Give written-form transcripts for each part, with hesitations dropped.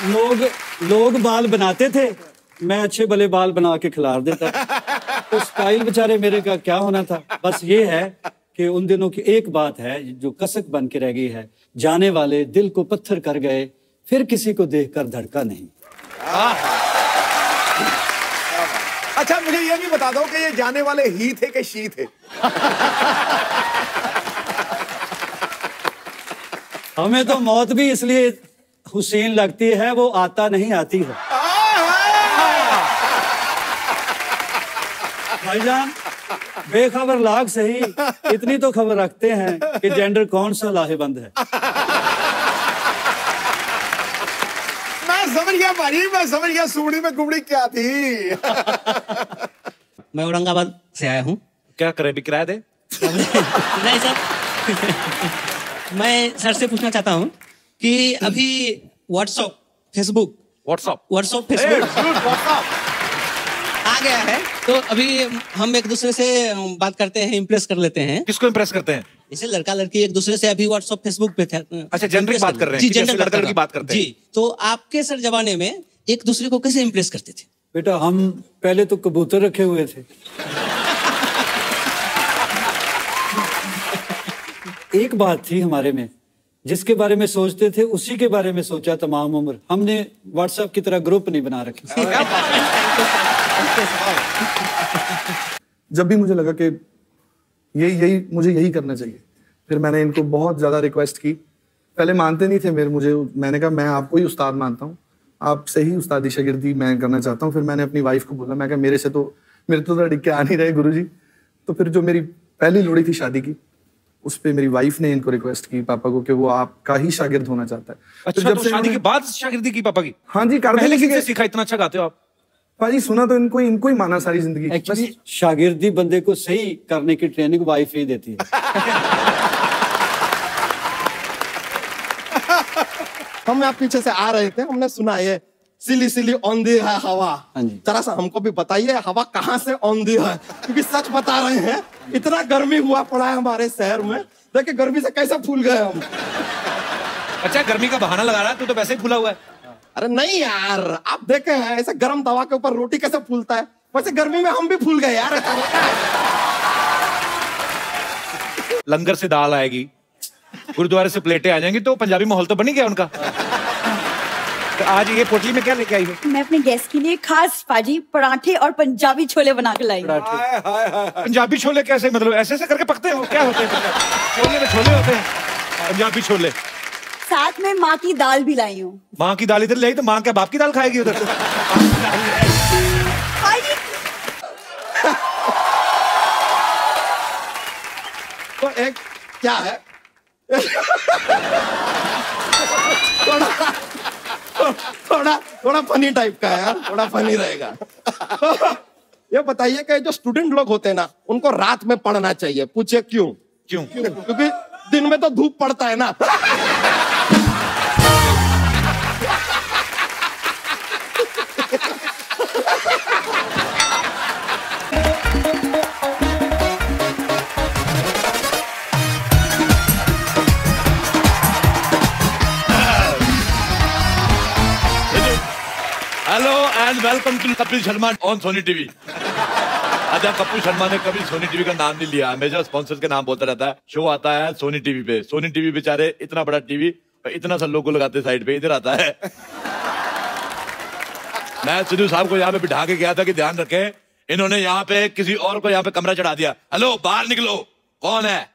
लोग लोग बाल बनाते थे, मैं अच्छे भले बाल बना के खिला देता। तो स्टाइल बेचारे मेरे का क्या होना था। बस ये है कि उन दिनों की एक बात है जो कसक बन के रह गई है, जाने वाले दिल को पत्थर कर गए, फिर किसी को देखकर धड़का नहीं। अच्छा मुझे ये भी बता दो कि ये जाने वाले ही थे कि शी थे? हमें तो मौत भी इसलिए हुसैन लगती है, वो आता नहीं आती है। भाईजान बेखबर लाग सही, इतनी तो खबर रखते हैं कि जेंडर कौन सा लाहेबंद है। मैं समझ गया भाई, मैं समझ गया सुमड़ी में गुमड़ी क्या थी। मैं औरंगाबाद से आया हूँ। क्या करे, भी किराया दे? नहीं सर, मैं सर से पूछना चाहता हूँ कि अभी व्हाट्सएप फेसबुक आ गया है, तो अभी हम एक दूसरे से बात करते हैं, इम्प्रेस कर लेते हैं। किसको इम्प्रेस करते हैं? जैसे लड़का लड़की एक दूसरे से अभी व्हाट्सएप फेसबुक पे अच्छा, जेंडर की बात कर रहे हैं। जी, जेंडर लड़का लड़की बात करते हैं। जी, तो आपके सर जमाने में एक दूसरे को कैसे इम्प्रेस करते थे? बेटा हम पहले तो कबूतर रखे हुए थे। एक बात थी हमारे में, जिसके बारे में सोचते थे उसी के बारे में सोचा तमाम उम्र। हमने व्हाट्सएप की तरह ग्रुप नहीं बना रखे। जब भी मुझे लगा कि मुझे यही करना चाहिए, फिर मैंने इनको बहुत ज्यादा रिक्वेस्ट की। पहले मानते नहीं थे मैंने कहा मैं आपको ही उस्ताद मानता हूँ, आपसे ही उस्तादी शागिर्दी मैं करना चाहता हूँ। फिर मैंने अपनी वाइफ को बोला, मैं कहा मेरे तो अड़िग के आ नहीं रहे गुरुजी। तो फिर जो मेरी पहली लोड़ी थी शादी की, उस पे मेरी वाइफ ने इनको रिक्वेस्ट की पापा को कि वो आपका ही शागिर्द होना चाहता है। अच्छा, तो शादी के बाद शागिर्दी की पापा की? हाँ जी, कर पहले किससे सीखा? इतना अच्छा गाते हो आप। पाजी सुना तो इनको ही माना सारी जिंदगी। एक्चुअली शागिर्दी बंदे को सही करने की ट्रेनिंग वाइफ ही देती है। हम आप पीछे से आ रहे थे, हमने सुना ये सिली सिली औंधी है हवा। जरा सा हमको भी बताइए हवा कहाँ से औंधी है, क्योंकि सच बता रहे हैं इतना गर्मी हुआ पड़ा है हमारे शहर में। देखिए गर्मी से कैसे फूल गए हम। अच्छा, गर्मी का बहाना लगा रहा है, तू तो वैसे ही फूला हुआ है। अरे नहीं यार, आप देखे हैं ऐसे गर्म तवा के ऊपर रोटी कैसे फूलता है, वैसे गर्मी में हम भी फूल गए यार। लंगर से दाल आएगी, गुरुद्वारे से प्लेटें आ जाएंगी, तो पंजाबी माहौल तो बन ही गया उनका। तो आज ये पोटली में क्या लेके आई है? मैं अपने गेस्ट के लिए खास पाजी पराठे और पंजाबी छोले बना के लाई। पंजाबी छोले कैसे, मतलब ऐसे ऐसे करके पकते हो? क्या होते हैं छोले में? छोले होते हैं पंजाबी छोले। साथ में माँ की दाल भी लाई हूँ। माँ की दाल इधर लाई तो माँ क्या बाप की दाल खाएगी उधर? तो एक क्या है थोड़ा फनी टाइप का है यार, थोड़ा फनी रहेगा। ये बताइए कि जो स्टूडेंट लोग होते हैं ना, उनको रात में पढ़ना चाहिए, पूछे क्यों? क्योंकि दिन में तो धूप पड़ता है ना। Hello and welcome to Kapil Sharma on Sony TV. अच्छा, कपिल शर्मा ने कभी सोनी टीवी का नाम नहीं लिया, हमेशा स्पॉन्सर्स के नाम बोलता रहता है। शो आता है सोनी टीवी पे। सोनी टीवी बेचारे इतना बड़ा टीवी, इतना सा लोगो लगाते साइड पे, इधर आता है। मैं सिद्धू साहब को यहाँ पे बिठा के गया था कि ध्यान रखें, इन्होंने यहाँ पे किसी और को यहाँ पे कमरा चढ़ा दिया। हेलो बाहर निकलो, कौन है?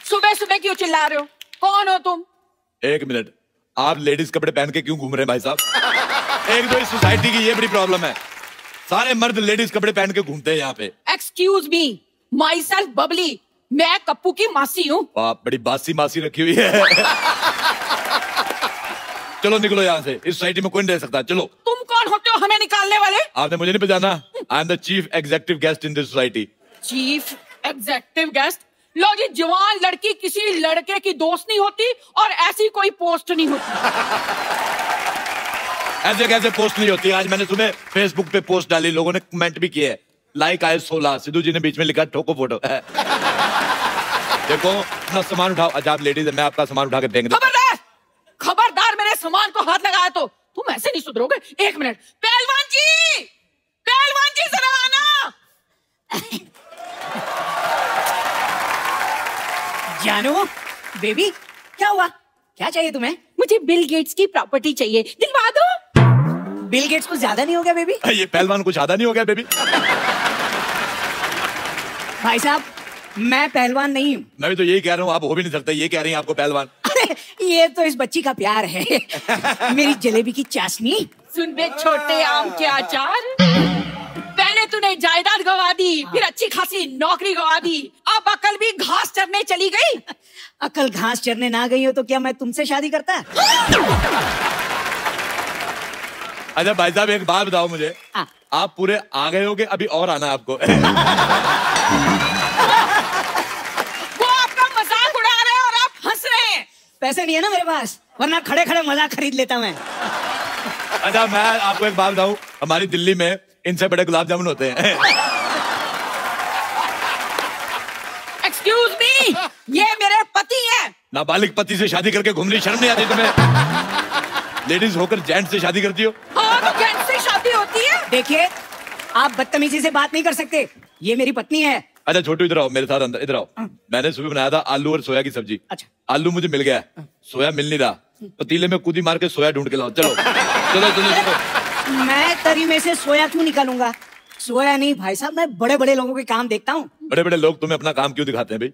सुबह सुबह क्यों चिल्ला रहे हो? कौन हो तुम? एक मिनट, आप लेडीज कपड़े पहन के क्यों घूम रहे हैं भाई साहब? एक तो इस सोसाइटी की ये बड़ी प्रॉब्लम है, सारे मर्द लेडीज कपड़े पहन के घूमते हैं यहाँ पे। Excuse me, my self Babli, मैं कप्पू की मासी हूँ। आप बड़ी बासी मासी रखी हुई है। चलो निकलो यहाँ से, इस सोसाइटी में कोई नहीं रह सकता। चलो। तुम कौन होते हो हमें निकालने वाले? आपने मुझे नहीं पहचाना? I am the chief executive guest in this society. Chief executive guest? लो जी, जवान लड़की किसी लड़के की दोस्त नहीं होती और ऐसी कोई पोस्ट नहीं होती। ऐसे कैसे पोस्ट नहीं होती? आज मैंने सुबह फेसबुक पे पोस्ट डाली, लोगों ने कमेंट भी किए, लाइक आए 16, सिद्धू जी ने बीच में लिखा ठोको फोटो। देखो अपना सामान उठाओ। अच्छा आप लेडीज है, मैं आपका सामान उठा के फेंक दूं। खबरदार, खबरदार मेरे सामान को हाथ लगाया तो तुम ऐसे नहीं सुधरोगे। एक मिनट, पहलवान जी जरा आना। जानू बेबी, क्या हुआ? क्या चाहिए तुम्हें? मुझे बिल गेट्स की प्रॉपर्टी चाहिए, दिलवा दो। बिल गेट्स को ज्यादा नहीं हो गया बेबी? ये पहलवान कुछ ज्यादा नहीं हो गया बेबी? भाई साहब, मैं पहलवान नहीं हूँ। मैं भी तो यही कह रहा हूँ, आप हो भी नहीं सकते। ये कह रही हैं आपको पहलवान। अरे ये तो इस बच्ची का प्यार है। मेरी जलेबी की चाशनी। सुन बे छोटे आम के अचार, पहले तूने जायदाद गवा दी, फिर अच्छी खासी नौकरी गवा दी, अब अकल भी घास चरने चली गई। अकल घास चरने ना गई हो तो क्या मैं तुमसे शादी करता? अच्छा भाई साहब एक बात बताओ मुझे, आप पूरे आ गए हो कि अभी और आना है आपको? वो आपका मजाक उड़ा रहे हैं और आप हंस रहे हैं। पैसे नहीं है ना मेरे पास, वरना खड़े खड़े मजाक खरीद लेता मैं। अच्छा मैं आपको एक बात बताऊं, हमारी दिल्ली में इनसे बड़े गुलाब जामुन होते हैं। एक्सक्यूज मी, ये मेरे पति हैं। नाबालिग पति से शादी करके घूम रही, शर्म नहीं आती तुम्हें? लेडीज होकर जेंट्स से शादी करती हो? हाँ तो जेंट्स से शादी होती है। देखिए, आप बदतमीजी से बात नहीं कर सकते, ये मेरी पत्नी है। अच्छा छोटू इधर आओ, मेरे साथ अंदर इधर आओ। मैंने सुबह बनाया था आलू और सोया की सब्जी। अच्छा। आलू मुझे मिल गया, सोया मिल नहीं रहा, पतीले में कूदी मार के सोया ढूंढ के लाओ। चलो चलो चलो चलो। मैं तरी में से सोया क्यों निकालूंगा? सोया नहीं भाई साहब, मैं बड़े बड़े लोगों के काम देखता हूँ। बड़े बड़े लोग तुम्हें अपना काम क्यों दिखाते हैं भाई?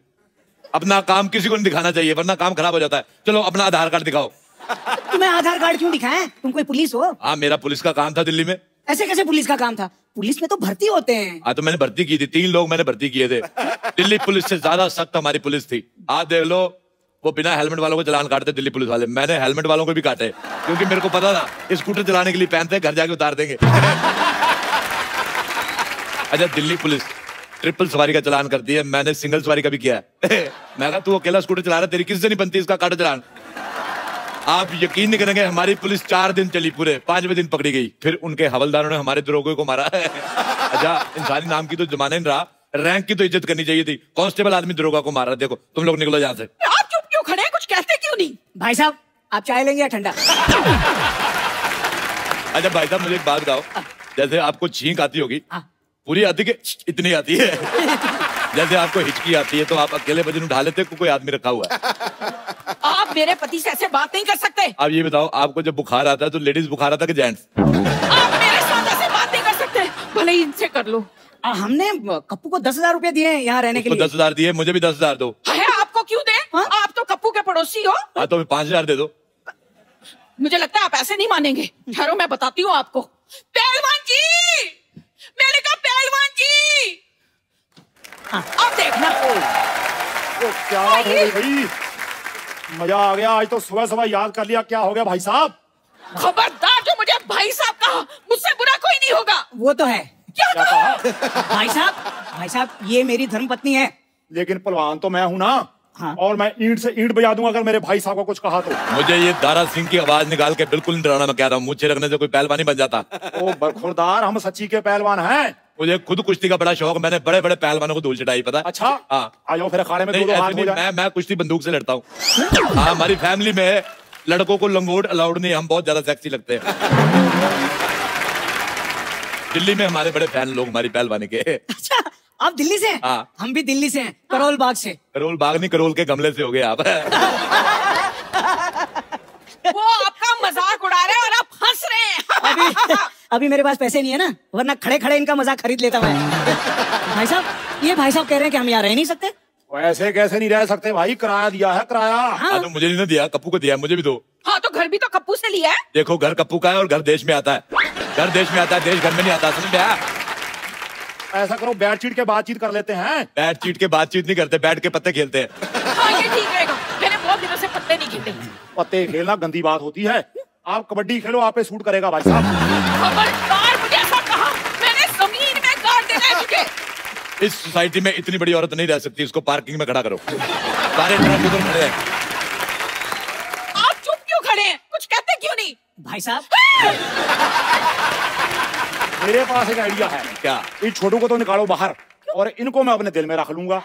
अपना काम किसी को नहीं दिखाना चाहिए, वरना काम खराब हो जाता है। चलो अपना आधार कार्ड दिखाओ। तुम्हें आधार कार्ड क्यों दिखाएं? तुम कोई पुलिस हो? हाँ मेरा पुलिस का काम था दिल्ली में। ऐसे कैसे पुलिस का काम था? पुलिस में तो भर्ती होते हैं। हाँ तो मैंने भर्ती की थी, 3 लोग मैंने भर्ती किए थे। दिल्ली पुलिस से ज्यादा सख्त हमारी पुलिस थी। आप देख लो, वो बिना हेलमेट वालों को चलान काटते दिल्ली पुलिस वाले, मैंने हेलमेट वालों को भी काटे, क्योंकि मेरे को पता था स्कूटर चलाने के लिए पहनते हैं, घर जाके उतार देंगे। अच्छा दिल्ली पुलिस ट्रिपल सवारी का चलान करती है, मैंने सिंगल सवारी का भी किया है। मैं कहा तू अकेला स्कूटर चला रहा है, तेरी किससे नहीं बनती इसका काटो चलान। आप यकीन नहीं करेंगे, हमारी पुलिस 4 दिन चली, पूरे 5वें दिन पकड़ी गई। फिर उनके हवलदारों ने हमारे दरोगे को मारा। अच्छा इंसानी नाम की तो जमाने नहीं रहा, रैंक की तो इज्जत करनी चाहिए थी। कांस्टेबल आदमी दरोगा को मारा। देखो तुम लोग निकलो यहाँ से। आप चुप क्यों खड़े हैं? कुछ कहते क्यों नहीं? भाई साहब आप चाय लेंगे या ठंडा? अच्छा भाई साहब मुझे एक बात बताओ, जैसे आपको छींक आती होगी, पूरी आती कि इतनी आती है? जैसे आपको हिचकी आती है तो आप अकेले वजन उठा लेते हो, कोई आदमी रखा हुआ है? आप मेरे पति से ऐसे बात नहीं कर सकते। आप ये बताओ, आपको जब बुखार आता है तो लेडीज बुखार आता है कि जेंट्स? आप मेरे साथ ऐसे बात नहीं कर सकते, भले ही इनसे कर लो। हमने कप्पू को 10,000 रुपए दिए हैं यहाँ रहने के लिए। 10,000 दिए, मुझे भी 10,000 दो। है आपको क्यों दे? आप तो कप्पू के पड़ोसी हो। हाँ तो 5,000 दे दो। मुझे लगता है आप ऐसे नहीं मानेंगे। ठहरो मैं बताती हूँ आपको। पहलवान जी, मैंने कहा पहलवान जी। अब देखना। वो क्या बात हो गई भाई? मजा आ गया, आज तो सुबह सुबह याद कर लिया। क्या हो गया भाई साहब? खबरदार, जो मुझे भाई साहब कहा, मुझसे बुरा कोई नहीं होगा। वो तो है। क्या कहा? भाई साहब ये मेरी धर्मपत्नी है। लेकिन पहलवान तो मैं हूं ना। हाँ। और मैं ईंट से ईंट बजा दूंगा अगर मेरे भाई साहब को कुछ कहा तो। मुझे ये दारा सिंह की आवाज निकाल के बिल्कुल नहीं डराना, मैं कह रहा हूँ मुझे रखने से कोई पहलवान नहीं बन जाता। ओ बरखुरदार, हम सच्ची के पहलवान हैं। मुझे खुद कुश्ती का बड़ा शौक, मैंने बड़े बड़े पहलवानों को धूल चटाई, पता है? अच्छा हाँ। आ जाओ फिर अखाड़े में नहीं, दो हाथ ऐसे हो नहीं, जाए। मैं कुश्ती बंदूक से लड़ता हूँ। हाँ हमारी फैमिली में लड़कों को लंगोट अलाउड नहीं, हम बहुत ज्यादा सेक्सी लगते हैं। दिल्ली में हमारे बड़े फैन लोग हमारी पहलवानी के। अच्छा आप दिल्ली से हैं? हाँ। हम भी दिल्ली से हैं, करोल बाग से। करोल बाग नहीं, करोल के गमले से हो गए आप। वो आपका मजाक उड़ा रहे हैं और आप हंस रहे हैं। अभी मेरे पास पैसे नहीं है ना, वरना खड़े खड़े इनका मजाक खरीद लेता मैं। भाई साहब, ये भाई साहब कह रहे हैं कि हम यहाँ रह नहीं सकते। ऐसे कैसे नहीं रह सकते भाई? किराया दिया है, किराया। हाँ तो मुझे नहीं दिया, कप्पू को दिया, मुझे भी दो। हाँ तो घर भी तो कप्पू से लिया है। देखो घर कप्पू का है और घर देश में आता है। घर देश में आता है, देश घर में नहीं आता, समझ में आया? ऐसा करो, बैट चीट के बातचीत कर लेते हैं। बैट चीट के बातचीत नहीं करते, बैठ के पत्ते खेलते हैं। हाँ ये ठीक रहेगा, मैंने बहुत दिनों से पत्ते नहीं खेले। पत्ते खेलना गंदी बात होती है। आप कबड्डी खेलो, आप पे सूट करेगा भाई साहब। खबरदार, मुझे ऐसा कहा, मैंने जमीन में गाड़ देना है तुझे। इस सोसाइटी में इतनी बड़ी औरत नहीं रह सकती, इसको पार्किंग में खड़ा करो। सारे ट्रक उधर खड़े हैं। आप चुप क्यों खड़े हैं? कुछ कहते क्यों नहीं? भाई साहब मेरे पास एक आइडिया है। क्या? इन छोटू को तो निकालो बाहर और इनको मैं अपने दिल में रख लूंगा।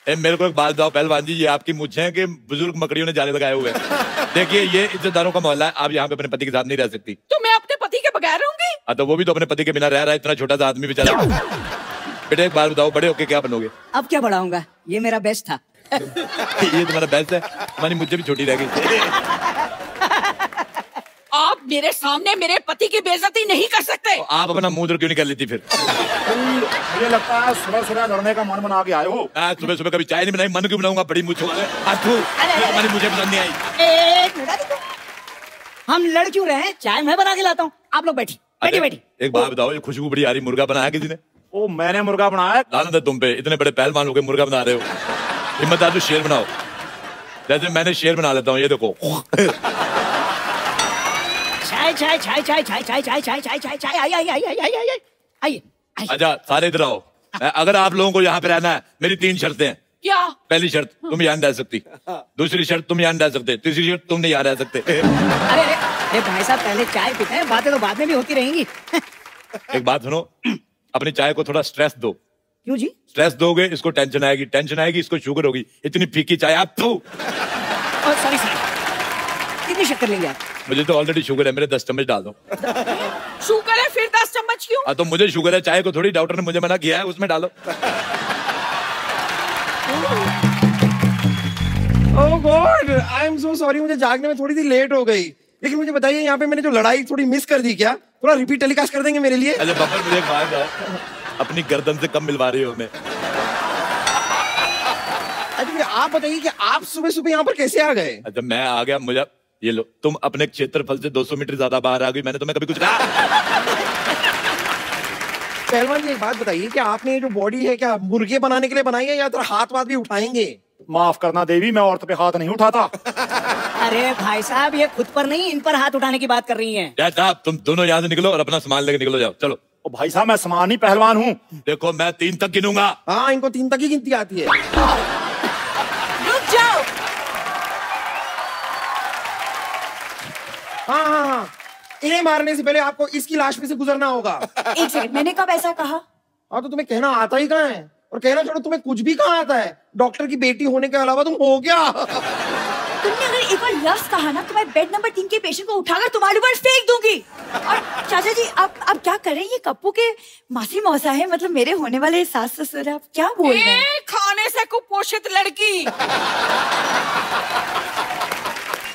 मेरे को एक बात बताओ पहलवान जी, ये आपकी मुझे है कि बुजुर्ग मकड़ियों ने जाले लगाए हुए हैं? देखिए ये इज्जतदारों का मोहल्ला है, आप यहाँ पे अपने पति के साथ नहीं रह सकती। तो मैं अपने पति के बगैर रहूंगी? तो वो भी तो अपने पति के बिना रह रहा है, इतना छोटा सा आदमी बेचारा। बेटे एक बात बताओ, बड़े होके क्या बनोगे? अब क्या बढ़ाऊंगा, ये मेरा बेस्ट था। ये तुम्हारा बेस्ट है, तुम्हारी मुझे भी छोटी रह गई। आप मेरे सामने मेरे पति की बेइज्जती नहीं कर सकते। तो आप अपना मुंह क्यों नहीं कर लेती फिर? मुझे लगता है सुबह सुबह लड़ने का मन बना के आए हो। सुबह सुबह कभी चाय नहीं बनाई, मन क्यों बनाऊंगा? बड़ी मुझे मुझे पसंद नहीं आई। एक मिनट, हम लड़ क्यों रहे हैं? चाय मैं बना के लाता हूँ, आप लोग बैठी बैठी बैठी। एक बात बताओ, ये खुशबू बड़ी आ रही, मुर्गा बनाया किसी ने? ओ मैंने मुर्गा बनाया। लानत है तुम पे, इतने बड़े पहलवान होके मुर्गा बना रहे हो। हिम्मत आ तो शेर बनाओ, जैसे मैंने शेर बना लेता हूँ। ये देखो चाय चाय चाय चाय चाय चाय चाय चाय चाय चाय चाय आई आई आई आई आई आई आइए। अच्छा सारे इधर आओ। अगर आप लोगों को यहाँ पे रहना है, मेरी 3 शर्तें हैं। क्या? पहली शर्त, तुम यहाँ नहीं रह सकती। दूसरी शर्त, तुम यहाँ नहीं रह सकते। तीसरी शर्त, तुम नहीं यहाँ रह सकते। अरे अरे भाई साहब, पहले चाय पीते हैं, बातें तो बाद में भी होती रहेंगी। एक बात सुनो, अपनी चाय को थोड़ा स्ट्रेस दो। क्यों जी? स्ट्रेस दोगे इसको टेंशन आएगी, टेंशन आएगी इसको शुगर होगी। इतनी फीकी चाय आप तो। सॉरी सॉरी, कितनी शक्कर लेंगे आप? मुझे तो ऑलरेडी शुगर है, मेरे 10 चम्मच डाल दो। शुगर है फिर 10 चम्मच क्यों? तो मुझे शुगर है, चाय को थोड़ी डॉक्टर ने मुझे मना किया है, उसमें डालो। Oh God, I am so sorry, मुझे जागने में थोड़ी सी लेट हो गई। लेकिन मुझे बताइए, यहाँ पे मैंने जो लड़ाई थोड़ी मिस कर दी, क्या थोड़ा रिपीट टेलीकास्ट कर देंगे मेरे लिए? अरे बब्बर मुझे एक बात बताओ, अपनी गर्दन से कम मिलवा रही हो हमें। अच्छा आप बताइए कि आप सुबह सुबह यहाँ पर कैसे आ गए? अच्छा मैं आ गया, मुझे ये लो, तुम अपने क्षेत्रफल से 200 मीटर ज्यादा बाहर आ गई, मैंने तुम्हें कभी कुछ कहा? पहलवान जी एक बात बताइए, क्या आपने ये जो बॉडी है क्या मुर्गे बनाने के लिए बनाई है या तो हाथ वाथ भी उठाएंगे? माफ करना देवी, मैं औरत पे हाथ नहीं उठाता। अरे भाई साहब, ये खुद पर नहीं, इन पर हाथ उठाने की बात कर रही हैं। साहब तुम दोनों यहाँ से निकलो और अपना सामान लेके निकलो, जाओ चलो। ओ भाई साहब, मैं सामानी पहलवान हूँ। देखो मैं 3 तक गिनूंगा। हाँ, इनको 3 तक ही गिनती आती है। रुक जाओ। हाँ हाँ हाँ, इन्हें मारने से पहले आपको इसकी लाश पे से गुजरना होगा। एक सेकंड, मैंने कब ऐसा कहा? हाँ तो तुम्हें कहना आता ही कहाँ है, और कहना छोड़ो तुम्हें कुछ भी कहाँ आता है। डॉक्टर की बेटी होने के अलावा तुम हो क्या? तुमने अगर एक बार लफ्ज कहा ना तो मैं बेड नंबर 3 के पेशेंट को उठाकर तुम्हारे ऊपर फेंक दूंगी। और चाचा जी आप क्या कर रहे हैं? ये कप्पू के मासी मौसा है, मतलब मेरे होने वाले सास ससुर। आप क्या बोल रहे हैं? खाने से कुपोषित लड़की।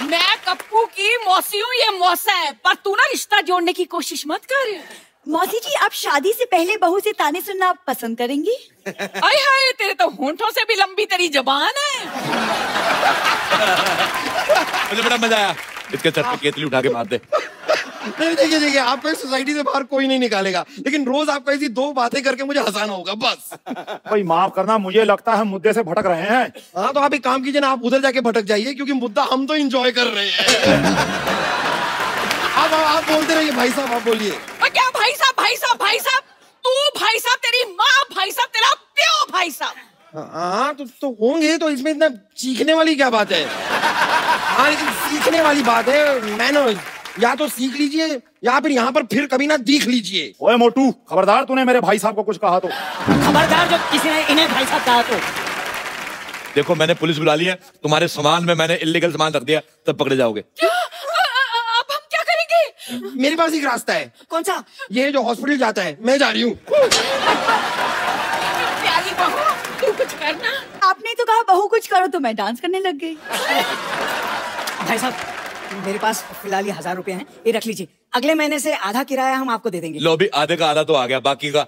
मैं कप्पू की मौसी हूँ, ये मौसा है, पर तू ना रिश्ता जोड़ने की कोशिश मत कर। मौसी जी, आप शादी से पहले बहू से ताने सुनना पसंद करेंगी? आय हाय, तेरे तो होंठों से भी लंबी तेरी जबान है। मुझे बड़ा मजा आया, इसके सर पे केतली उठा के मार दे। नहीं देखिए देखिए, आपको इस सोसाइटी से बाहर कोई नहीं निकालेगा, लेकिन रोज आपको ऐसी 2 बातें करके मुझे हंसाना होगा बस। भाई माफ करना, मुझे लगता है मुद्दे से भटक रहे हैं। हाँ तो आप एक काम कीजिए ना, आप उधर जाके भटक जाइए, क्योंकि मुद्दा हम तो एंजॉय कर रहे हैं। आप बोलते रहिए भाई साहब, आप बोलिए। क्या भाई साहब भाई साहब भाई साहब? तू भाई साहब, तेरी माँ भाई साहब, तेरा प्यो भाई साहब। हाँ तो होंगे, तो इसमें इतना सीखने वाली क्या बात है? हाँ लेकिन सीखने वाली बात है, मैनर्स। या तो सीख लीजिए या फिर यहाँ पर फिर कभी ना दिख लीजिए। ओए मोटू, खबरदार तूने मेरे भाई साहब को कुछ कहा तो। खबरदार जो किसी ने इन्हें भाई साहब कहा तो। देखो मैंने पुलिस बुला ली है, तुम्हारे सामान में मैंने इल्लीगल सामान रख दिया, तब पकड़े जाओगे। अब हम क्या करेंगे? मेरे पास एक रास्ता है। कौन सा? ये जो हॉस्पिटल जाता है, मैं जा रही हूँ। प्यारी बहू, तू कुछ करना। आपने तो कहा बहू कुछ करो, तो मैं डांस करने लग गई। भाई साहब, मेरे पास फिलहाल ये 1000 रुपए हैं, ये रख लीजिए। अगले महीने से आधा किराया हम आपको दे देंगे। लो भी आधे का आधा तो आ गया, बाकी का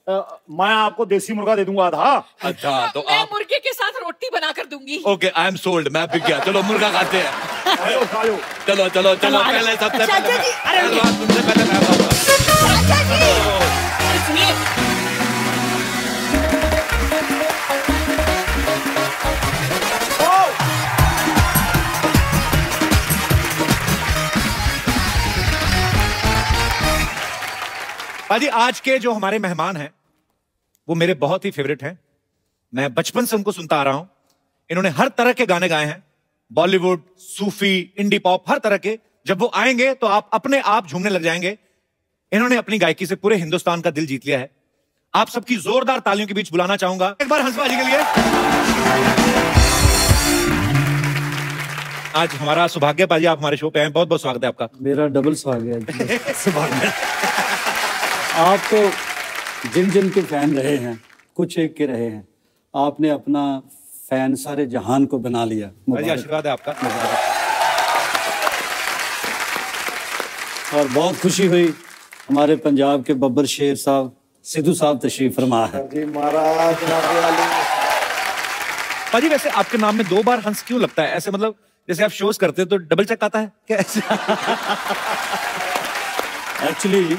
मैं आपको देसी मुर्गा दे दूंगा आधा। अच्छा तो मैं आप मुर्गे के साथ रोटी बना कर दूंगी। ओके, आई एम सोल्ड, मैं बिक गया। चलो मुर्गा खाते हैं। आयो, आयो। चलो चलो चलो, पहले सबसे चाचा पहले जी, पहलवान तुमसे पहले मैं खाऊंगा। चाचा जी, सुनिए, पाजी आज के जो हमारे मेहमान हैं वो मेरे बहुत ही फेवरेट हैं। मैं बचपन से उनको सुनता आ रहा हूं। इन्होंने हर तरह के गाने गाए हैं, बॉलीवुड, सूफी, इंडी पॉप, हर तरह के। जब वो आएंगे तो आप अपने आप झूमने लग जाएंगे। इन्होंने अपनी गायकी से पूरे हिंदुस्तान का दिल जीत लिया है। आप सबकी जोरदार तालियों के बीच बुलाना चाहूंगा एक बार हंस बाजी के लिए। आज हमारा सौभाग्य पाजी, आप हमारे शो पे आए, बहुत बहुत स्वागत है आपका। मेरा डबल स्वागत है। सौभाग्य। आप तो जिन जिन के फैन रहे हैं, कुछ एक के रहे हैं, आपने अपना फैन सारे जहान को बना लिया। पाजी आशीर्वाद है आपका। और बहुत खुशी हुई, हमारे पंजाब के बब्बर शेर साहब सिद्धू साहब तशरीफ फरमा है। जी महाराज। पाजी वैसे आपके नाम में 2 बार हंस क्यों लगता है? ऐसे मतलब जैसे आप शोज करते हो तो डबल चेक आता है क्या? एक्चुअली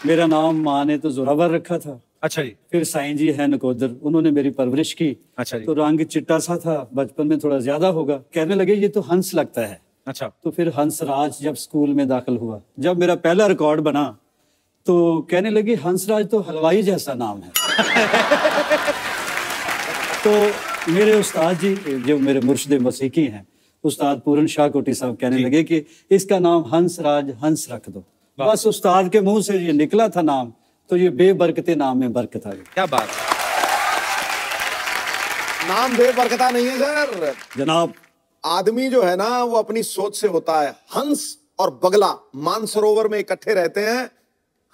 मेरा नाम माँ ने तो जोरावर रखा था। अच्छा जी। फिर साईं जी है नकोदर, उन्होंने मेरी परवरिश की। अच्छा जी। तो रंग चिट्टा सा था, बचपन में थोड़ा ज्यादा होगा, कहने लगे ये तो हंस लगता है। अच्छा। तो फिर हंसराज जब स्कूल में दाखिल हुआ, जब मेरा पहला रिकॉर्ड बना तो कहने लगे हंसराज तो हलवाई जैसा नाम है। तो मेरे उस्ताद जी जो मेरे मुर्शिद मौसीकी हैं, उस्ताद पूरन शाह कोटी साहब कहने लगे कि इसका नाम हंसराज हंस रख दो। बस उस्ताद के मुंह से ये निकला था नाम, तो ये बेबरकते नाम में बरकत आ गई। क्या बात। नाम बेबरकता नहीं है सर जनाब। आदमी जो है ना वो अपनी सोच से होता है। हंस और बगला मानसरोवर में इकट्ठे रहते हैं।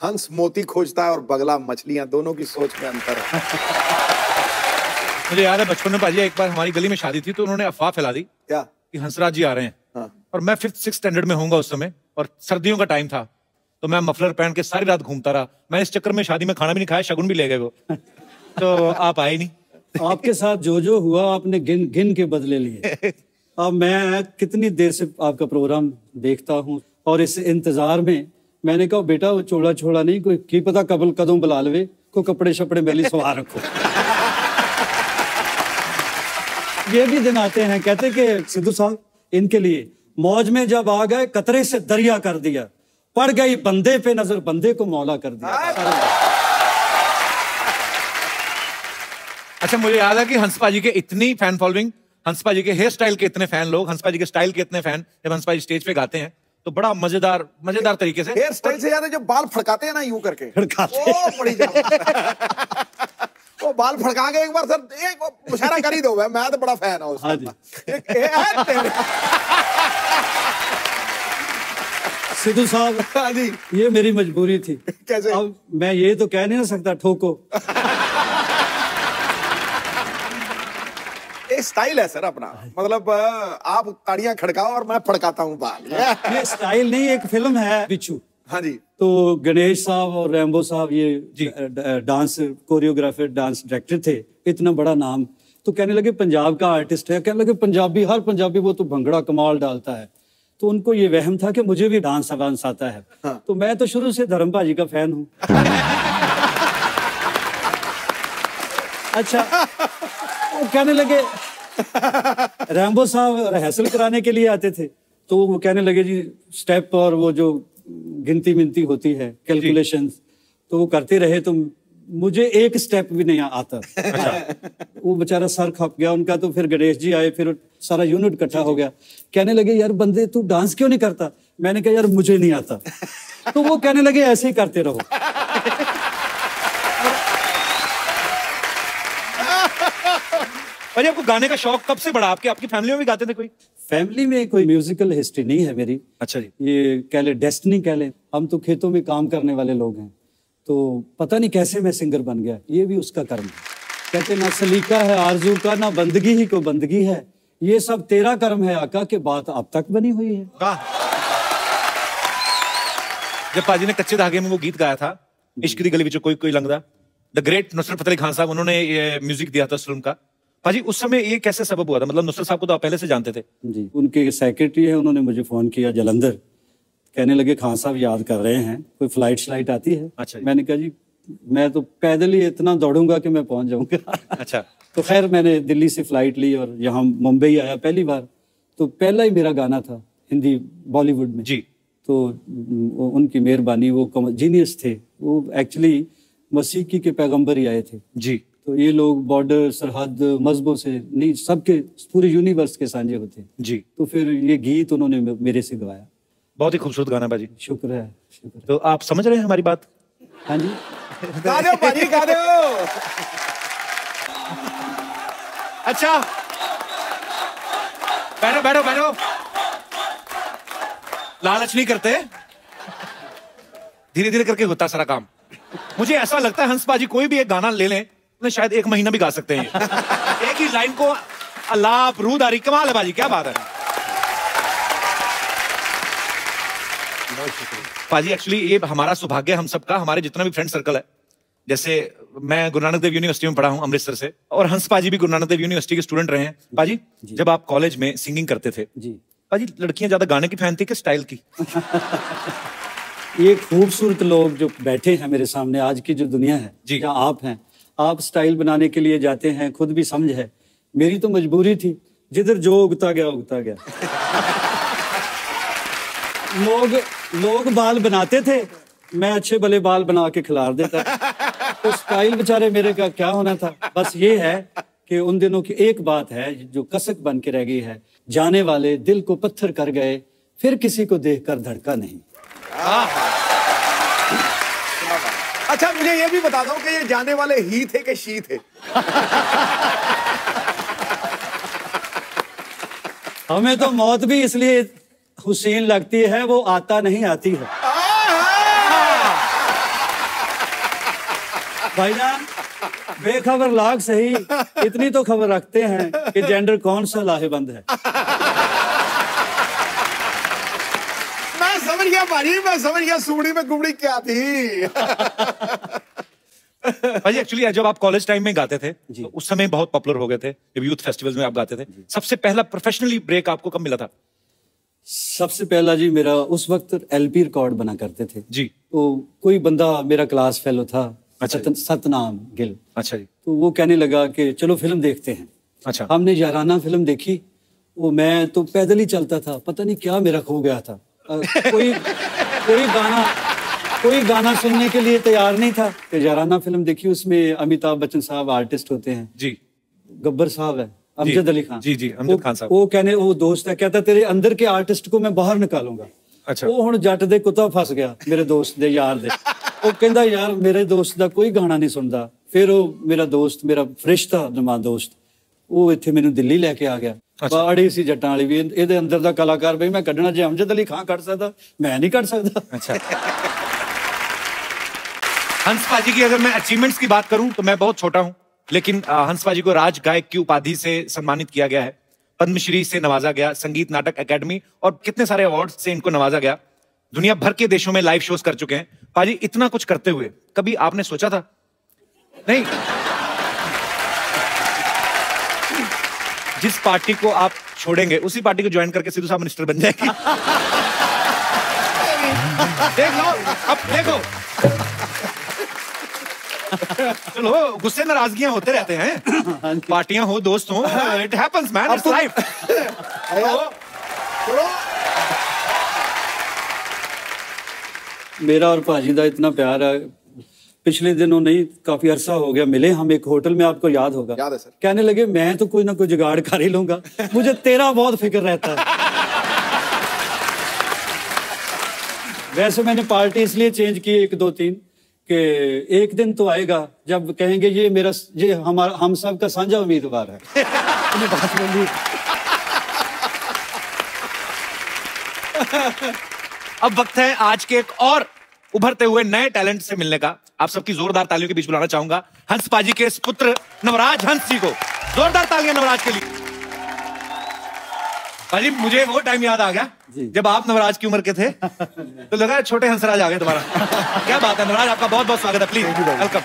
हंस मोती खोजता है और बगला मछलियां, दोनों की सोच में अंतर है। मुझे याद है बचपन में पाजी एक बार हमारी गली में शादी थी तो उन्होंने अफवाह फैला दी क्या कि हंसराज जी आ रहे हैं। हाँ। और मैं 5th-6th स्टैंडर्ड में होऊंगा उस समय, और सर्दियों का टाइम था, तो मैं मफलर पहन के सारी रात घूमता रहा। मैं इस चक्कर में शादी में खाना भी नहीं खाया, शगुन भी ले गए वो। तो आप आए नहीं। आपके साथ जो हुआ आपने गिन गिन के बदले लिए। अब मैं कितनी देर से आपका प्रोग्राम देखता हूँ और इस इंतजार में मैंने कहा बेटा वो चोड़ा छोड़ा नहीं, कोई की पता कबल कदों बुला लवे, को कपड़े शपड़े मेली सवार रखो। ये भी दिन आते हैं, कहते कि सिद्धू साहब इनके लिए मौज में जब आ गए कतरे से दरिया कर दिया, पड़ गई बंदे पे नजर बंदे को मौला कर दिया। अच्छा मुझे याद है कि हंसपाजी के इतनी फैन फॉलोइंग, हंसपाजी के हेयर स्टाइल के इतने फैन लोग, हंसपाजी के स्टाइल के इतने फैन, जब हंसपाजी स्टेज पे गाते हैं तो बड़ा मजेदार तरीके से। हेयर स्टाइल से याद है जो बाल फड़काते हैं ना यूं करके, फड़काते वो बड़ी वो बाल फड़का के एक बार सर एक मुशायरा कर ही दो, मैं तो बड़ा फैन हूं उसका। हाँ जी। सिद्धू साहब हाँ जी। ये मेरी मजबूरी थी। कैसे? अब मैं ये तो कह नहीं सकता ठोको। ये स्टाइल है सर अपना, मतलब आप ताड़ियां खड़काओ और मैं फड़काता हूँ बाल। ये स्टाइल नहीं, एक फिल्म है बिच्छू। हाँ जी। तो गणेश साहब और रैम्बो साहब ये डांस कोरियोग्राफर, डांस डायरेक्टर थे, इतना बड़ा नाम। तो कहने लगे पंजाब का आर्टिस्ट है, कहने लगे पंजाबी, हर पंजाबी वो तो भंगड़ा कमाल डालता है। तो उनको ये वहम था कि मुझे भी डांस वांस आता है। हाँ। तो मैं तो शुरू से धर्म भाजी का फैन हूँ। अच्छा वो कहने लगे, रैम्बो साहब रिहर्सल कराने के लिए आते थे, तो वो कहने लगे जी स्टेप और वो जो गिनती मिनती होती है कैलकुलेशंस, तो वो करते रहे, तो मुझे एक स्टेप भी नहीं आता। वो बेचारा सर खप गया उनका। तो फिर गणेश जी आए, फिर सारा यूनिट इकट्ठा हो गया, कहने लगे यार बंदे तू डांस क्यों नहीं करता? मैंने कहा यार मुझे नहीं आता। तो वो कहने लगे ऐसे ही करते रहो। अरे आपको गाने का शौक कब से बढ़ा? आपकी फैमिली में भी गाते थे कोई? फैमिली में कोई म्यूजिकल हिस्ट्री नहीं है मेरी। अच्छा जी। ये कह ले डेस्टिनी कह ले, हम तो खेतों में काम करने वाले लोग हैं, तो पता नहीं कैसे मैं सिंगर बन गया, ये भी उसका कर्म है। कहते ना सलीका है आरजू का, ना बंदगी ही को बंदगी है, ये सब तेरा कर्म है आका, के बात अब तक बनी हुई है। जब पाजी ने कच्चे धागे में वो गीत गाया था, इश्क दी गली विच कोई कोई लंघदा, द ग्रेट नुसरत फतेह अली खान साहब उन्होंने ये म्यूजिक दिया था उस फिल्म का। पाजी उस समय ये कैसे सबब हुआ था? मतलब नुसरत साहब को तो आप पहले से जानते थे? जी, उनके सेक्रेटरी है, उन्होंने मुझे फोन किया जलंधर, कहने लगे खान साहब याद कर रहे हैं, कोई फ्लाइट आती है? अच्छा। मैंने कहा जी मैं तो पैदल ही इतना दौड़ूंगा कि मैं पहुंच जाऊंगा। अच्छा। तो खैर मैंने दिल्ली से फ्लाइट ली और यहाँ मुंबई आया पहली बार, तो पहला ही मेरा गाना था हिंदी बॉलीवुड में। जी। तो उनकी मेहरबानी, वो जीनियस थे, वो एक्चुअली मसीकी के पैगंबर ही आए थे। जी। तो ये लोग बॉर्डर सरहद मजहबों से नहीं, सबके पूरे यूनिवर्स के साझे होते हैं। जी। तो फिर ये गीत उन्होंने मेरे से गवाया। बहुत ही खूबसूरत गाना बाजी। शुक्र है, शुक्र है। तो आप समझ रहे हैं हमारी बात? हाँ जी। गा दो भाजी, गा दो। अच्छा बैठो बैठो बैठो, लालच नहीं करते, धीरे धीरे करके होता सारा काम। मुझे ऐसा लगता है हंस पाजी कोई भी एक गाना ले लें तो शायद 1 महीना भी गा सकते हैं। एक ही लाइन को अल्लाह रूदारी, कमाल है बाजी, क्या बात है। पाजी एक्चुअली ये हमारा सौभाग्य, हम सबका, हमारे जितना भी फ्रेंड सर्कल है, जैसे मैं गुरु नानक देव यूनिवर्सिटी में पढ़ा हूं अमृतसर से, और हंस पाजी भी गुरु नानक देव यूनिवर्सिटी के स्टूडेंट रहे हैं। पाजी जब आप कॉलेज में सिंगिंग करते थे जी, पाजी लड़कियां ज्यादा गाने की फैन थी कि स्टाइल की? ये खूबसूरत लोग जो बैठे हैं मेरे सामने, आज की जो दुनिया है जी, जहाँ आप हैं, आप स्टाइल बनाने के लिए जाते हैं, खुद भी समझ है। मेरी तो मजबूरी थी, जिधर जो उगता गया उगता गया। लोग बाल बनाते थे, मैं अच्छे भले बाल बना के खिलार देता। तो स्टाइल बेचारे मेरे का क्या होना था। बस ये है कि उन दिनों की एक बात है जो कसक बन के रह गई है, जाने वाले दिल को पत्थर कर गए, फिर किसी को देखकर धड़का नहीं। अच्छा मुझे ये भी बता दो कि ये जाने वाले ही थे कि शी थे? हमें तो मौत भी इसलिए हुसैन लगती है, वो आता नहीं आती है। भाईजान बेखबर लाग सही, इतनी तो खबर रखते हैं कि जेंडर कौन सा लाहेबंद है। मैं समझ गया भाजी, मैं समझ गया सुमड़ी में गुमड़ी क्या थी। भाजी एक्चुअली जब आप कॉलेज टाइम में गाते थे तो उस समय बहुत पॉपुलर हो गए थे, जब यूथ फेस्टिवल्स में आप गाते थे। सबसे पहला प्रोफेशनली ब्रेक आपको कब मिला था? सबसे पहला जी मेरा उस वक्त LP रिकॉर्ड बना करते थे जी, तो कोई बंदा मेरा क्लास फेलो था, अच्छा सतनाम गिल। अच्छा जी। तो वो कहने लगा कि चलो फिल्म देखते हैं। अच्छा, हमने याराना फिल्म देखी। वो मैं तो पैदल ही चलता था, पता नहीं क्या मेरा खो गया था। कोई गाना सुनने के लिए तैयार नहीं था। तो याराना फिल्म देखी, उसमें अमिताभ बच्चन साहब आर्टिस्ट होते हैं जी, गब्बर साहब है, अमजद अली खान। जी जी, अमजद खान साहब। वो दोस्त है, कहता तेरे अंदर के आर्टिस्ट को मैं बाहर निकालूंगा। अच्छा, वो हुण जट दे कुत्ता फस गया मेरे दोस्त दे यार दे। वो कहंदा यार मेरे दोस्त दा कोई गाना नहीं सुनदा। फिर वो मेरा दोस्त, मेरा फरिश्ता नुमा दोस्त, वो इत्थे मैनू दिल्ली लेके आ गया। बाड़ी सी जट्टां वाली भी, ਇਹਦੇ अंदर दा कलाकार बई मैं कढना, जे अमजद अली खान कढ सकदा मैं नहीं कढ सकदा। अच्छा, हंस पाजी की अगर मैं अचीवमेंट्स की बात करूं तो मैं बहुत छोटा हूं, लेकिन हंस पाजी को राज गायक की उपाधि से सम्मानित किया गया है, पद्मश्री से नवाजा गया, संगीत नाटक अकेडमी और कितने सारे अवार्ड से इनको नवाजा गया। दुनिया भर के देशों में लाइव शोज कर चुके हैं। पाजी इतना कुछ करते हुए कभी आपने सोचा था नहीं जिस पार्टी को आप छोड़ेंगे उसी पार्टी को ज्वाइन करके सिद्धू साहब मिनिस्टर बन जाएंगे? देख लो, अब देखो, चलो गुस्से नाराजगियां होते रहते हैं, पार्टियां हो, दोस्त हो, it happens man, it's life. मेरा और भाजी का इतना प्यार है, पिछले दिनों नहीं काफी अरसा हो गया मिले हम एक होटल में, आपको याद होगा। याद है सर। कहने लगे मैं तो कोई ना कोई जुगाड़ कर ही लूंगा, मुझे तेरा बहुत फिक्र रहता है। वैसे मैंने पार्टी इसलिए चेंज की 1-2-3 कि एक दिन तो आएगा जब कहेंगे ये हमारा हम सब का साझा उम्मीदवार है। बात बोली। अब वक्त है आज के एक और उभरते हुए नए टैलेंट से मिलने का। आप सबकी जोरदार तालियों के बीच बुलाना चाहूंगा हंस पाजी के पुत्र नवराज हंस जी को। जोरदार तालियां नवराज के लिए। पाजी मुझे वो टाइम याद आ गया जब आप नवराज की उम्र के थे, तो लगा छोटे हंसराज आ गए दोबारा। क्या बात है नवराज, आपका बहुत बहुत स्वागत है, प्लीज वेलकम।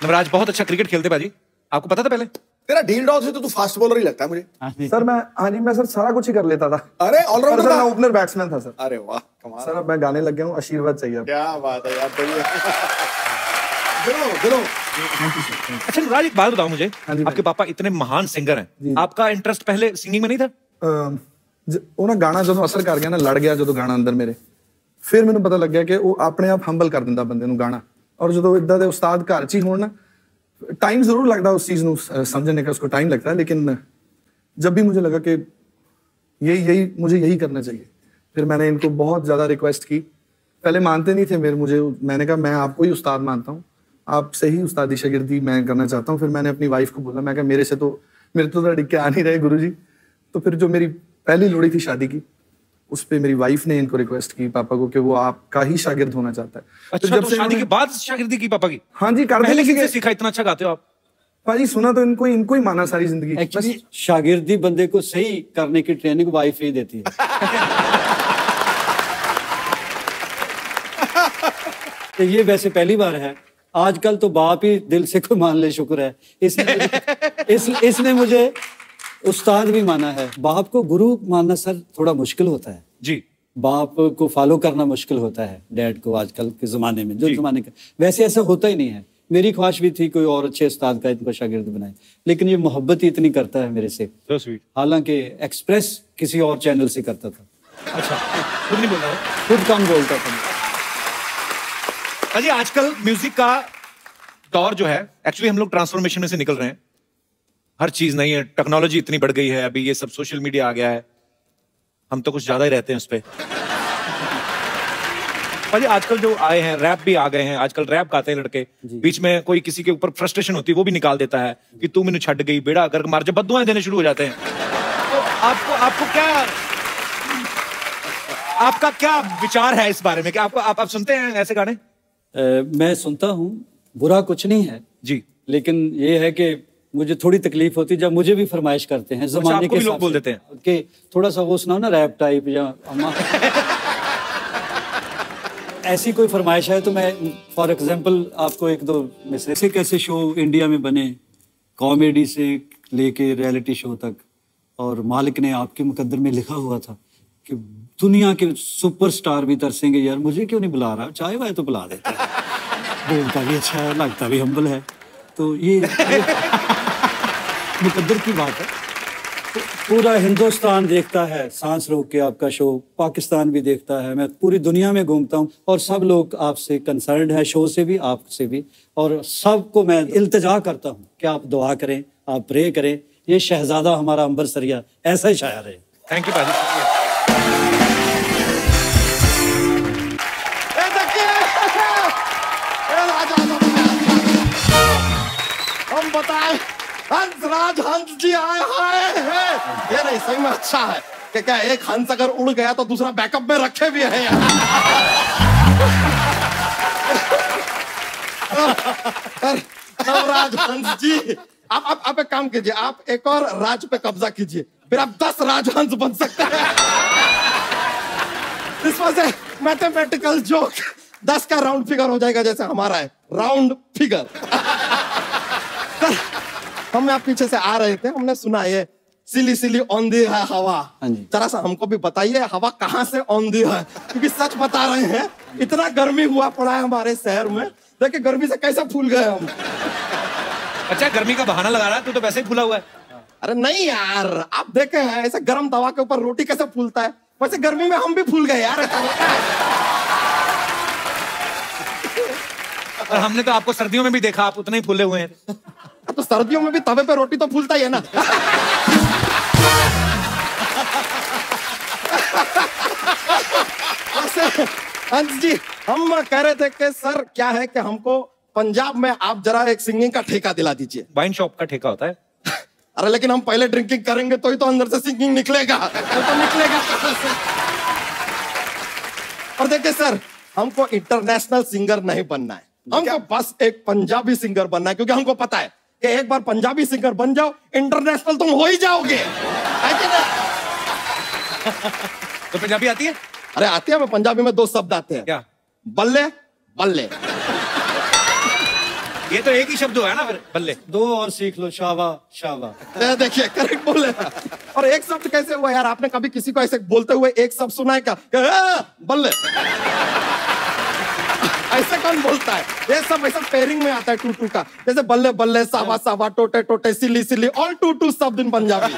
नवराज बहुत अच्छा क्रिकेट खेलते पाजी, आपको पता था पहले? तेरा डील डॉल से तो तू फास्ट बॉलर ही लगता है मुझे। सर मैं सर सारा कुछ ही कर लेता था। अरे ऑलराउंडर था। मैं ओपनर बैट्समैन था सर। अरे वाह कमाल। सर अब मैं गाने लग गया हूँ, आशीर्वाद चाहिए। क्या बात है यार, दिलो। अच्छा नवराज एक बात बताओ मुझे, आपके पापा इतने महान सिंगर हैं, आपका इंटरेस्ट पहले सिंगिंग में नहीं था? ਉਹ ਨਾ ਗਾਣਾ ਜਦੋਂ ਅਸਰ ਕਰ ਗਿਆ ਨਾ, ਲੜ ਗਿਆ ਜਦੋਂ ਗਾਣਾ ਅੰਦਰ ਮੇਰੇ, ਫਿਰ ਮੈਨੂੰ ਪਤਾ ਲੱਗਿਆ ਕਿ ਉਹ ਆਪਣੇ ਆਪ ਹੰਬਲ ਕਰ ਦਿੰਦਾ ਬੰਦੇ ਨੂੰ ਗਾਣਾ। ਔਰ ਜਦੋਂ ਇਦਾਂ ਦੇ ਉਸਤਾਦ ਘਰ 'ਚ ਹੀ ਹੋਣ ਨਾ, टाइम जरूर लगता है उस चीज को समझने का, उसको टाइम लगता है, लेकिन जब भी मुझे लगा कि मुझे यही करना चाहिए, फिर मैंने इनको बहुत ज्यादा रिक्वेस्ट की। पहले मानते नहीं थे मुझे, मैंने कहा मैं आपको ही उस्ताद मानता हूँ, आपसे ही उस्तादी शागिर्दी मैं करना चाहता हूँ। फिर मैंने अपनी वाइफ को बोला, मैं कहा मेरे तो अड़िग के आ नहीं रहे गुरुजी। तो फिर जो मेरी पहली लोड़ी थी शादी की, उस पे मेरी वाइफ ने इनको रिक्वेस्ट की पापा को कि वो आपका ही शागिर्द होना चाहता है। अच्छा, तो जब से शादी के बाद शागिर्दी की पापा की? हाँ जी, पहले किससे सीखा? इतना अच्छा गाते हो आप। पाजी सुना तो इनको ही माना सारी जिंदगी। एक्चुअली शागिर्दी बंदे को सही करने की ट्रेनिंग वाइफ ही देती है। तो ये वैसे पहली बार है, आजकल तो बाप ही दिल से कोई मान ले, शुक्र है। इसने मुझे उस्ताद भी माना है। बाप को गुरु मानना सर थोड़ा मुश्किल होता है जी, बाप को फॉलो करना मुश्किल होता है डैड को आजकल के जमाने में, जो जमाने का। वैसे ऐसा होता ही नहीं है। मेरी ख्वाहिश भी थी कोई और अच्छे उस्ताद का इनको शागिर्द बनाए, लेकिन ये मोहब्बत ही इतनी करता है मेरे से। so sweet। हालांकि एक्सप्रेस किसी और चैनल से करता था। अच्छा, खुद नहीं बोल रहा, खुद कम बोलता था। अजी आजकल म्यूजिक का दौर जो है, एक्चुअली हम लोग ट्रांसफॉर्मेशन में से निकल रहे हैं। हर चीज नहीं है, टेक्नोलॉजी इतनी बढ़ गई है, अभी ये सब सोशल मीडिया आ गया है, हम तो कुछ ज्यादा ही रहते हैं उस पे। अजी आजकल जो आए हैं, रैप भी आ गए हैं, आजकल रैप गाते हैं लड़के, बीच में कोई किसी के ऊपर फ्रस्ट्रेशन होती है वो भी निकाल देता है कि तू मैंने छट गई, बेड़ा गर्क मार, जब बद्दुआएं देने शुरू हो जाते हैं। तो आपको क्या, आपका क्या विचार है इस बारे में? क्या आप सुनते हैं ऐसे गाने? मैं सुनता हूँ, बुरा कुछ नहीं है जी, लेकिन ये है कि मुझे थोड़ी तकलीफ होती है जब मुझे भी फरमाइश करते हैं जमाने के लोग बोल देते हैं कि थोड़ा सा वो सुनाओ ना रैप टाइप या ऐसी कोई फरमाइश है तो मैं फॉर एग्जांपल आपको एक दो मिसरे। कैसे कैसे शो इंडिया में बने, कॉमेडी से लेके रियलिटी शो तक, और मालिक ने आपके मुकद्दर में लिखा हुआ था कि दुनिया के सुपरस्टार भी तरसेंगे, यार मुझे क्यों नहीं बुला रहा, चाहे वह तो बुला देता है। बोलता भी अच्छा है, लगता भी हम्बल है। तो ये मुकद्दर की बात है। तो पूरा हिंदुस्तान देखता है सांस रोक के आपका शो, पाकिस्तान भी देखता है, मैं पूरी दुनिया में घूमता हूँ और सब लोग आपसे कंसर्न्ड है, शो से भी आपसे भी, और सबको मैं इल्तिजा करता हूँ कि आप दुआ करें, आप प्रे करें, ये शहजादा हमारा अंबर सरिया ऐसा ही शायर है। थैंक यू भाजी। हम बताए हंसराज हंस जी आए हैं। ये नहीं सही में अच्छा है कि क्या एक हंस अगर उड़ गया तो दूसरा बैकअप में रखे भी है यार। नवराज हंस जी, आप एक काम कीजिए, आप एक और राज पे कब्जा कीजिए, फिर आप 10 राजहंस बन सकते हैं। This was a mathematical joke. 10 का राउंड फिगर हो जाएगा जैसे हमारा है राउंड फिगर। हम आप पीछे से आ रहे थे, हमने सुना ये सिली सिली औंधी है हवा, जरा सा हमको भी बताइए हवा कहाँ से औंधी है, क्योंकि सच बता रहे हैं इतना गर्मी हुआ पड़ा है हमारे शहर में, देखिए गर्मी से कैसे फूल गए हम। अच्छा गर्मी का बहाना लगा रहा है, तू तो वैसे ही फूला हुआ है। अरे नहीं यार, आप देखे हैं ऐसे गर्म तवा के ऊपर रोटी कैसे फूलता है, वैसे गर्मी में हम भी फूल गए यार। और हमने तो आपको सर्दियों में भी देखा, आप उतने ही फूले हुए हैं। तो सर्दियों में भी तवे पे रोटी तो फूलता ही है ना। हंस जी, हम कह रहे थे कि सर क्या है कि हमको पंजाब में आप जरा एक सिंगिंग का ठेका दिला दीजिए। वाइन शॉप का ठेका होता है। अरे लेकिन हम पहले ड्रिंकिंग करेंगे तो ही तो अंदर से सिंगिंग निकलेगा, तो निकलेगा। और देखिए सर, हमको इंटरनेशनल सिंगर नहीं बनना है, हमको बस एक पंजाबी सिंगर बनना है, क्योंकि हमको पता है कि एक बार पंजाबी सिंगर बन जाओ इंटरनेशनल तुम हो ही जाओगे। तो पंजाबी आती है? अरे आती है, मैं पंजाबी में 2 शब्द आते हैं। क्या? बल्ले बल्ले। ये तो एक ही शब्द है ना, फिर बल्ले 2 और सीख लो, शावा शावा। देखिए करेक्ट बोले। और एक शब्द कैसे हुआ यार, आपने कभी किसी को ऐसे बोलते हुए एक शब्द सुना है क्या? बल्ले। ऐसे कौन बोलता है? ये सब ऐसा पेयरिंग में आता है टू टू का, जैसे बल्ले बल्ले, सावा सावा, टोटे टोटे, सिली सिली, ऑल टू टू शब्द इन पंजाबी।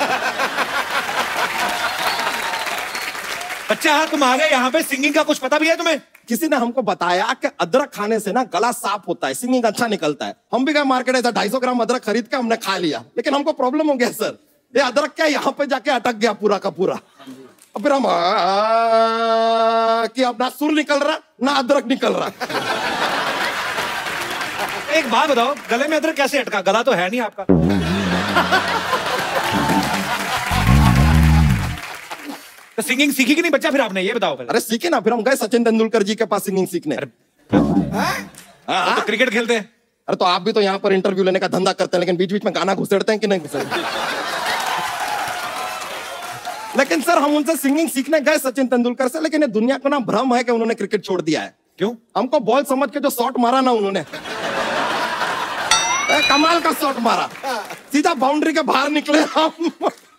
बच्चा हाँ तुम आ गए यहाँ पे, सिंगिंग का कुछ पता भी है तुम्हें? किसी ने हमको बताया कि अदरक खाने से ना गला साफ होता है, सिंगिंग अच्छा निकलता है। हम भी गए मार्केट, ऐसा 250 ग्राम अदरक खरीद के हमने खा लिया, लेकिन हमको प्रॉब्लम हो गया सर, ये अदरक क्या यहाँ पे जाके अटक गया पूरा का पूरा। और फिर हम कि अब ना सुर निकल रहा ना अदरक निकल रहा। एक बात बताओ, गले में अदरक कैसे अटका? गला तो है नहीं आपका। तो सिंगिंग सीखी कि नहीं बच्चा फिर आपने, ये बताओ पहले। अरे सीखे ना, फिर हम गए सचिन तेंदुलकर जी के पास सिंगिंग सीखने। तो क्रिकेट खेलते हैं। अरे तो आप भी तो यहाँ पर इंटरव्यू लेने का धंधा करते हैं, लेकिन बीच बीच में गाना घुसेड़ते हैं कि नहीं घुसेड़ते? लेकिन सर हम उनसे सिंगिंग सीखने गए सचिन तेंदुलकर से, लेकिन ये दुनिया को ना भ्रम है कि उन्होंने क्रिकेट छोड़ दिया है। क्यों? हमको बॉल समझ के जो शॉट मारा ना उन्होंने, कमाल का शॉट मारा, सीधा बाउंड्री के बाहर निकले हम।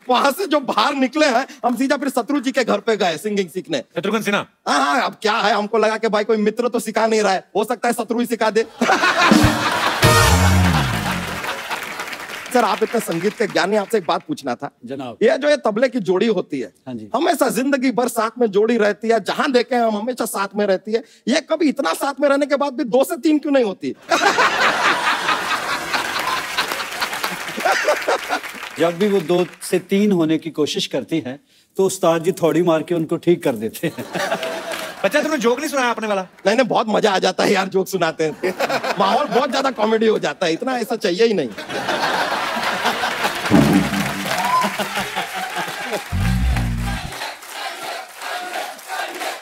वहां से जो बाहर निकले हैं हम सीधा फिर शत्रु जी के घर पे गए सिंगिंग सीखने। शत्रुघ्न सिन्हा? हाँ, अब क्या है, हमको लगा कि भाई कोई मित्र तो सिखा नहीं रहा है, हो सकता है शत्रु ही सिखा दे। सर आप इतने संगीत के ज्ञानी, आपसे एक बात पूछना था जनाब। ये जो ये तबले की जोड़ी होती है, हाँ जी। हमेशा जिंदगी भर साथ में जोड़ी रहती है, जहां देखे हम हमेशा साथ में रहती है, ये कभी इतना साथ में रहने के बाद भी 2 से 3 क्यों नहीं होती? जब भी वो 2 से 3 होने की कोशिश करती है तो उस्ताद जी थोड़ी मार के उनको ठीक कर देते हैं। बच्चा तुमने जोक नहीं सुनाया अपने वाला? नहीं, बहुत मजा आ जाता है यार जोक सुनाते हैं। माहौल बहुत ज्यादा कॉमेडी हो जाता है, इतना ऐसा चाहिए ही नहीं।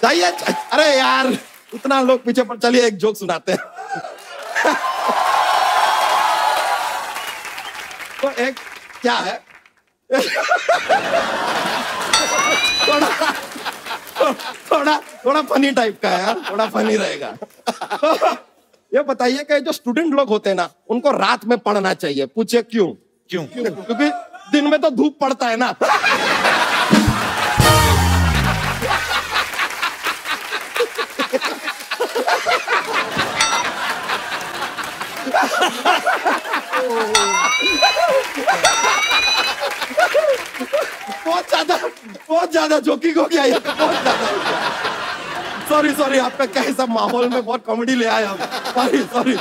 चाहिए। अरे यार इतना लोग पीछे पर, चलिए एक जोक सुनाते हैं। तो एक क्या है, थोड़ा फनी टाइप का है यार, थोड़ा फनी रहेगा। ये बताइए कि जो स्टूडेंट लोग होते हैं ना, उनको रात में पढ़ना चाहिए, पूछे क्यों? क्यों? क्योंकि दिन में तो धूप पड़ता है ना। बहुत ज्यादा जोकिंग हो गया ये, बहुत ज्यादा। सॉरी आपका कैसा माहौल में बहुत कॉमेडी ले आए हम। सॉरी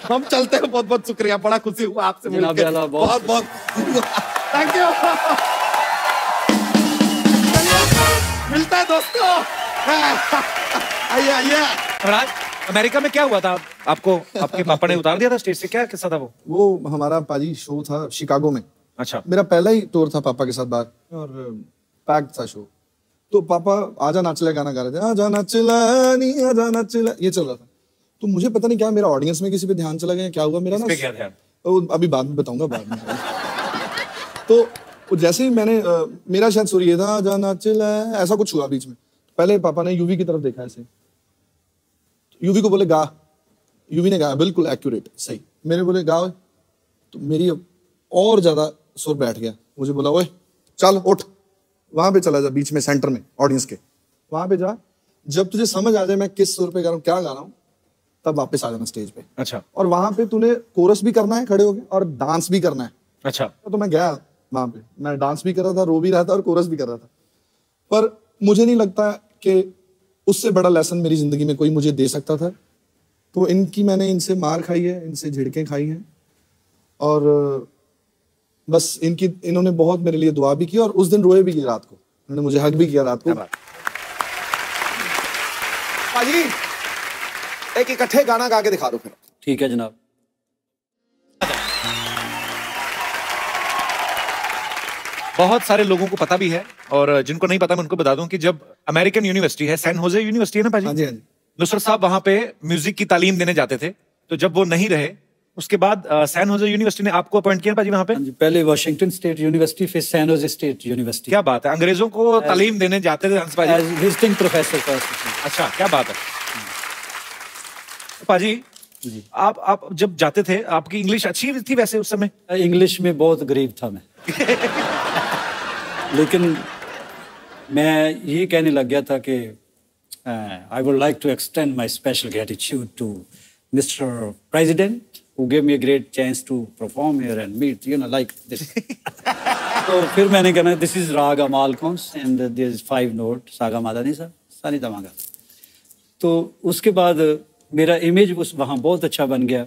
हम चलते हैं। बहुत बहुत शुक्रिया, बड़ा खुशी हुआ आपसे मिलकर, बहुत बहुत थैंक यू। मिलता है दोस्तों। आइए। राज, अमेरिका में क्या हुआ था आपको? आपके पापा ने उतार दिया था स्टेज से, क्या किस्सा था वो हमारा पाजी शो था शिकागो में। अच्छा। मेरा पहला ही टूर था पापा के साथ बाहर, और पैक्ड था शो। तो पापा आजा नाचला गाना गा रहे थे, आजा नाचला नी आजा नाचला, ये चल रहा था। तो मुझे पता नहीं क्या मेरा ऑडियंस में किसी पे ध्यान चला गया, क्या हुआ मेरा ना, क्या ध्यान? अभी बाद में बताऊंगा, बाद में। तो जैसे ही मैंने मेरा शायद सुर ये था, आजा नाचला, ऐसा कुछ हुआ बीच में। पहले पापा ने यूवी की तरफ देखा ऐसे, यूवी को बोले गा, यूवी ने गाया बिल्कुल एक्यूरेट सही। मेरे बोले गाओ, तो मेरी और ज्यादा सुर बैठ गया। मुझे बोला ओए चल उठ, वहां पे चला जा, बीच में सेंटर में ऑडियंस के वहां पे जा, जब तुझे समझ आ जाए मैं किस सुर पे गा रहा हूँ, क्या गा रहा हूँ, तब वापस आ जाना स्टेज पे। अच्छा। और वहां पे तूने कोरस भी करना है खड़े होके, और डांस भी करना है। अच्छा। तो मैं गया वहां पे, मैं डांस भी कर रहा था, रो भी रहा था, और कोरस भी कर रहा था। पर मुझे नहीं लगता कि उससे बड़ा लेसन मेरी जिंदगी में कोई मुझे दे सकता था। तो मैंने इनसे मार खाई है, इनसे झिड़कें खाई हैं, और बस इन्होंने बहुत मेरे लिए दुआ भी की, और उस दिन रोए भी की रात को, उन्होंने मुझे हक भी किया रात को। पाजी एक इकट्ठे गाना गा के दिखा दो फिर। ठीक है जनाब। बहुत सारे लोगों को पता भी है, और जिनको नहीं पता मैं उनको बता दूं कि जब अमेरिकन यूनिवर्सिटी है, सैन होजे यूनिवर्सिटी है ना पाजी? हाँ जी, हाँ जी। नुसरत साहब वहां पे म्यूजिक की तालीम देने जाते थे, तो जब वो नहीं रहे उसके बाद सैन होजे यूनिवर्सिटी ने आपको अपॉइंट किया पाजी वहां पे? पहले वॉशिंगटन स्टेट यूनिवर्सिटी, फिर सैन होजे स्टेट यूनिवर्सिटी। क्या बात है, अंग्रेजों को तालीम देने जाते थे हंस पाजी? Visiting professor. अच्छा, क्या बात है पाजी। आप जब जाते थे, आपकी इंग्लिश अच्छी थी वैसे उस समय? इंग्लिश में बहुत गरीब था मैं। लेकिन मैं ये कहने लग गया था कि I would like to extend my special gratitude to mister president who gave me a great chance to perform here and meet, like this. तो फिर मैंने कहना, this is Raga Malkons and there is 5 note, Saga Madani सा, सानी तमागा। तो उसके बाद मेरा इमेज वहाँ बहुत अच्छा बन गया,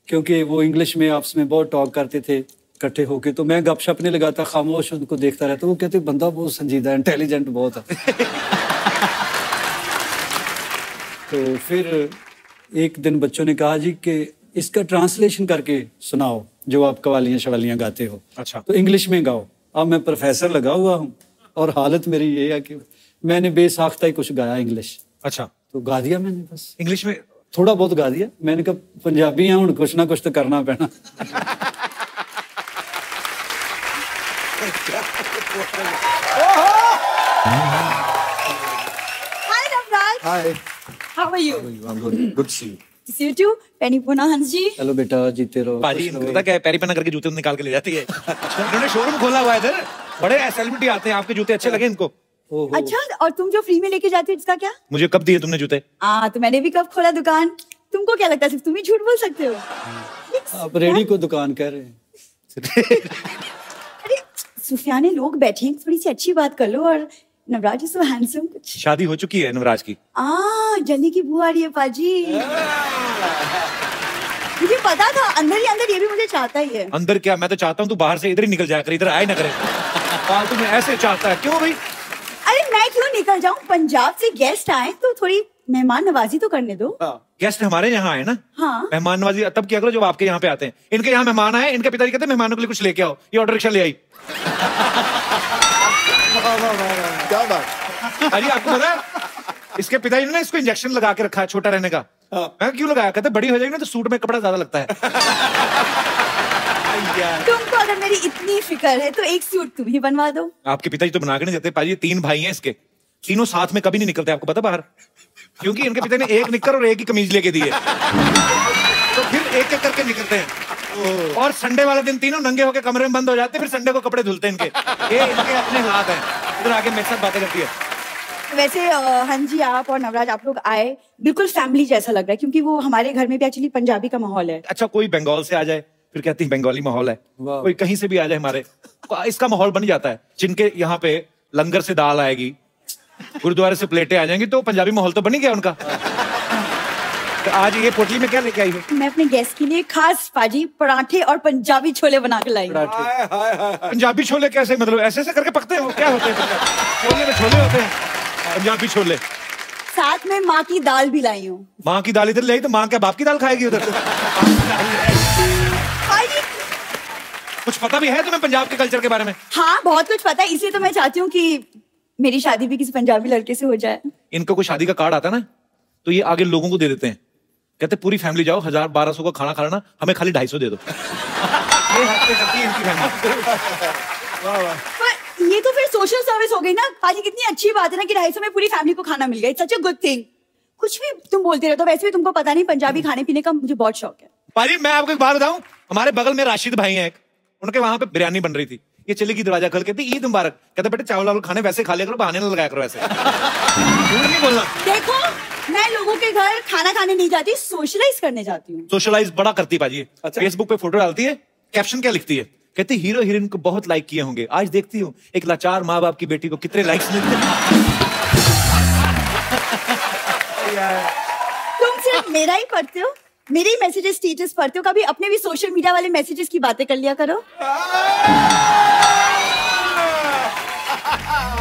क्योंकि वो इंग्लिश में आपस में बहुत टॉक करते थे इकट्ठे होके, तो मैं गपशप नहीं लगाता, खामोश उनको देखता रहता। वो कहते बंदा बहुत संजीदा, इंटेलिजेंट बहुत है। तो फिर एक दिन बच्चों ने कहा जी कि इसका ट्रांसलेशन करके सुनाओ जो आप कवालियां शवालियां गाते हो। अच्छा। तो इंग्लिश में गाओ। अब मैं प्रोफेसर लगा हुआ हूँ और हालत मेरी ये है कि मैंने बेसाख्ता ही कुछ गाया इंग्लिश। अच्छा। तो गा दिया मैंने बस इंग्लिश में थोड़ा बहुत गा दिया। मैंने कहा पंजाबी हैं हुण कुछ ना कुछ तो करना पैना। Hi, Navraj. Hi. How are you? I'm good. Good to see you. To see you too. Penny Puna Hans ji. Hello बेटा, जीते रहो। पाजी पता क्या है, पैरी पना करके जूते निकाल के ले जाती है। इन्होंने शोरूम खोला हुआ है इधर, बड़े सेलिब्रिटी आते हैं, आपके जूते अच्छे लगे इनको। अच्छा, और तुम जो फ्री में लेके जाती हो इसका क्या? मुझे कब दिए तुमने जूते? तो मैंने भी कब खोला दुकान। तुमको क्या लगता है सिर्फ तुम ही झूठ बोल सकते हो? आप रेडी को दुकान कह रहे हैं। अरे सुफियाने लोग बैठे हैं, थोड़ी सी अच्छी बात कर लो। और नवराज इज सो हैंडसम। कुछ शादी हो चुकी है नवराज की? जल्दी की बू आ रही है पाजी। मुझे पता था अंदर ही अंदर ये भी मुझे चाहता ही है। अंदर क्या, मैं तो चाहता हूँ तू बाहर से इधर ही निकल जाया कर, इधर आए ना करे। फालतू में ऐसे चाहता है क्यों भाई? अरे मैं क्यों निकल जाऊं? पंजाब से गेस्ट आए तो थोड़ी मेहमान नवाजी तो करने दो। गेस्ट हमारे यहाँ आए ना। हाँ। मेहमान नवाजी तब किया करो जब आपके यहाँ पे आते हैं। इनके यहाँ मेहमान आए, इनके पिताजी कहते हैं मेहमानों के लिए कुछ लेके आओ, ये ऑटो रिक्शा ले आई। क्या बात। अरे आपको पता है इसके पिताजी ने इसको इंजेक्शन लगा के रखा है छोटा रहने का। मैं क्यों लगाया? कहते बड़ी हो जाएगी ना तो सूट में कपड़ा ज्यादा लगता है। तुमको अगर मेरी इतनी फिक्र है तो एक सूट तुम ही बनवा दो। आपके पिताजी तो बना के नहीं देते पाजी। 3 भाई हैं इसके, तीनों साथ में कभी नहीं निकलते, आपको पता बाहर, क्योंकि इनके पिता ने एक निक्कर और एक ही कमीज लेके दी है। तो फिर एक एक करके निकलते हैं और संडे वाले दिन तीनों नंगे होकर कमरे में बंद हो जाते हैं। फिर संडे को कपड़े धुलते हैं इनके। ये इनके अपने हाथ हैं। इधर आके मेरे साथ बातें करती है। वैसे हन जी आप और नवराज आप लोग आए बिल्कुल फैमिली जैसा लग रहा है, क्योंकि वो हमारे घर में भी एक्चुअली पंजाबी का माहौल है। अच्छा, कोई बंगाल से आ जाए फिर कहती है बंगाली माहौल है, कोई कहीं से भी आ जाए हमारे, इसका माहौल बन जाता है। जिनके यहाँ पे लंगर से दाल आएगी, गुरुद्वारे से प्लेटें आ जाएंगी, तो पंजाबी माहौल तो बन ही गया उनका। तो आज ये पोटली में क्या लेके आई हो? मैं अपने गेस्ट के लिए खास पाजी पराठे और पंजाबी छोले बना के लाई। पंजाबी छोले कैसे, मतलब ऐसे ऐसे करके पकते हैं? क्या होते हैं छोले में? छोले होते हैं पंजाबी छोले। साथ में माँ की दाल भी लाई हूँ। माँ की दाल इधर ले आई तो माँ क्या बाप की दाल खाएगी उधर? कुछ पता भी है तुम्हें पंजाब के कल्चर के बारे में? हाँ बहुत कुछ पता है, इसलिए तो मैं चाहती हूँ कि मेरी शादी भी किसी पंजाबी लड़के से हो जाए। इनको कोई शादी का कार्ड आता ना तो ये आगे लोगों को दे देते हैं, कहते पूरी फैमिली जाओ, 1000-1200 का खाना खाना, हमें खाली 250 दे दो। ये हफ्ते करती है इनकी फैमिली। ये तो फिर सोशल सर्विस हो गई ना पाजी। कितनी अच्छी बात है ना कि 250 में पूरी फैमिली को खाना मिल गया। It's such a good thing. कुछ भी तुम बोलते रहते हो, वैसे भी तुमको पता नहीं पंजाबी खाने पीने का मुझे बहुत शौक है। पाजी मैं आपको एक बात बताऊं, हमारे बगल में राशिद भाई हैं एक, उनके वहां पे बिरयानी बन रही थी। ये चली गई दरवाजा खोल के, कहती ईद मुबारक। कहते बेटे चावल वावल खाने वैसे खा लिया करो, बहाने ना लगाया करो ऐसे। नहीं बोलना। देखो मैं लोगों के घर खाना खाने नहीं जाती, सोशलाइज करने जाती हूँ। सोशलाइज बड़ा करती पाजी। फेसबुक पे फोटो डालती है, कैप्शन क्या लिखती है? कहती हीरो हीरोइन को बहुत लाइक किए होंगे, आज देखती हूँ एक लाचार माँ बाप की बेटी को कितने लाइक्स मिलते हैं। तुम सिर्फ मेरा ही पढ़ते हो, मेरे ही मैसेजेस स्टेटस पढ़ते हो, कभी अपने भी सोशल मीडिया वाले मैसेजेस की बातें कर लिया करो।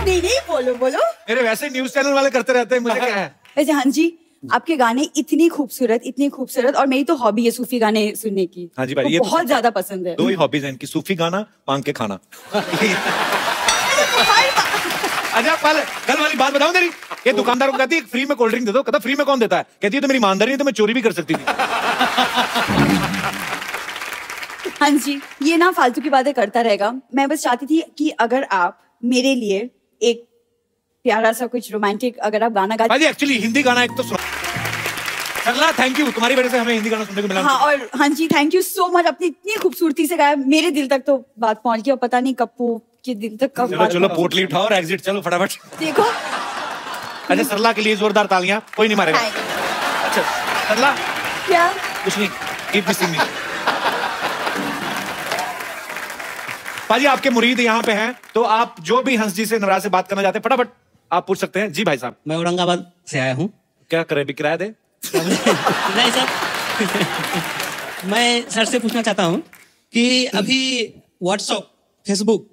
नहीं बोलो बोलो। मेरे वैसे न्यूज चैनल वाले करते रहते हैं, मुझे क्या है। वैसे हाँ जी आपके गाने इतनी खूबसूरत और मेरी तो हॉबी है सूफी गाने सुनने की। हाँ जी भाई, ये बहुत ज्यादा पसंद है। 2 ही हॉबीज हैं इनकी, सूफी गाना, मांग के खाना। अच्छा कल वाली बात बताऊं तेरी, ये दुकानदार को कहती है फ्री में कोल्ड ड्रिंक दे दो, कहता फ्री में कौन देता है? कहती है तो मेरी ईमानदारी नहीं तो मैं चोरी भी कर सकती थी। हाँ जी ये ना फालतू की बातें करता रहेगा। मैं बस चाहती थी कि अगर आप मेरे लिए एक प्यारा सा कुछ रोमांटिक अगर आप गाना गाते। एक्चुअली हिंदी गाना एक तो सरला, थैंक यू, तुम्हारी वजह से हमें हिंदी गाना सुनने को मिला। हाँ और हाँ जी थैंक यू सो मच, अपनी इतनी खूबसूरती से गाया, मेरे दिल तक तो बात पहुंच गई और पता नहीं कप्पू के दिल तक कब। चलो पोटली उठाओ और एग्जिट चलो फटाफट। देखो अच्छा सरला के लिए जोरदार तालियां, कोई नहीं मारेगा। अच्छा सरला क्या? कुछ नहीं, कीप मिसिंग मी। पाजी आपके मुरीद यहाँ पे हैं, तो आप जो भी हंस जी से नवराज से बात करना चाहते हैं फटाफट आप पूछ सकते हैं। जी भाई साहब। मैं औरंगाबाद से आया हूँ। क्या करे, भी किराया दे? नहीं सर। मैं सर से पूछना चाहता हूँ कि अभी व्हाट्सएप फेसबुक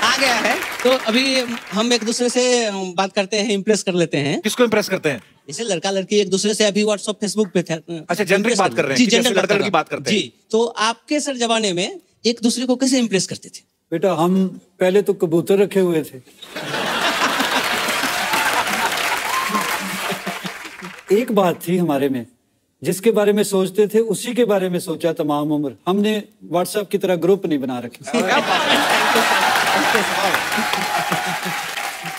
आ गया है। तो अभी हम एक दूसरे से बात करते हैं, इम्प्रेस कर लेते हैं। किसको इम्प्रेस करते हैं? जैसे लड़का लड़की एक दूसरे से अभी व्हाट्सएप फेसबुक पे थे। अच्छा, जेंडर बात कर रहे हैं। जी, जेंडर लड़का लड़की बात करते हैं। जी, तो आपके सर जमाने में एक दूसरे को कैसे इम्प्रेस करते थे? बेटा हम पहले तो कबूतर रखे हुए थे। एक बात थी हमारे में, जिसके बारे में सोचते थे उसी के बारे में सोचा तमाम उम्र। हमने व्हाट्सएप की तरह ग्रुप नहीं बना रखे।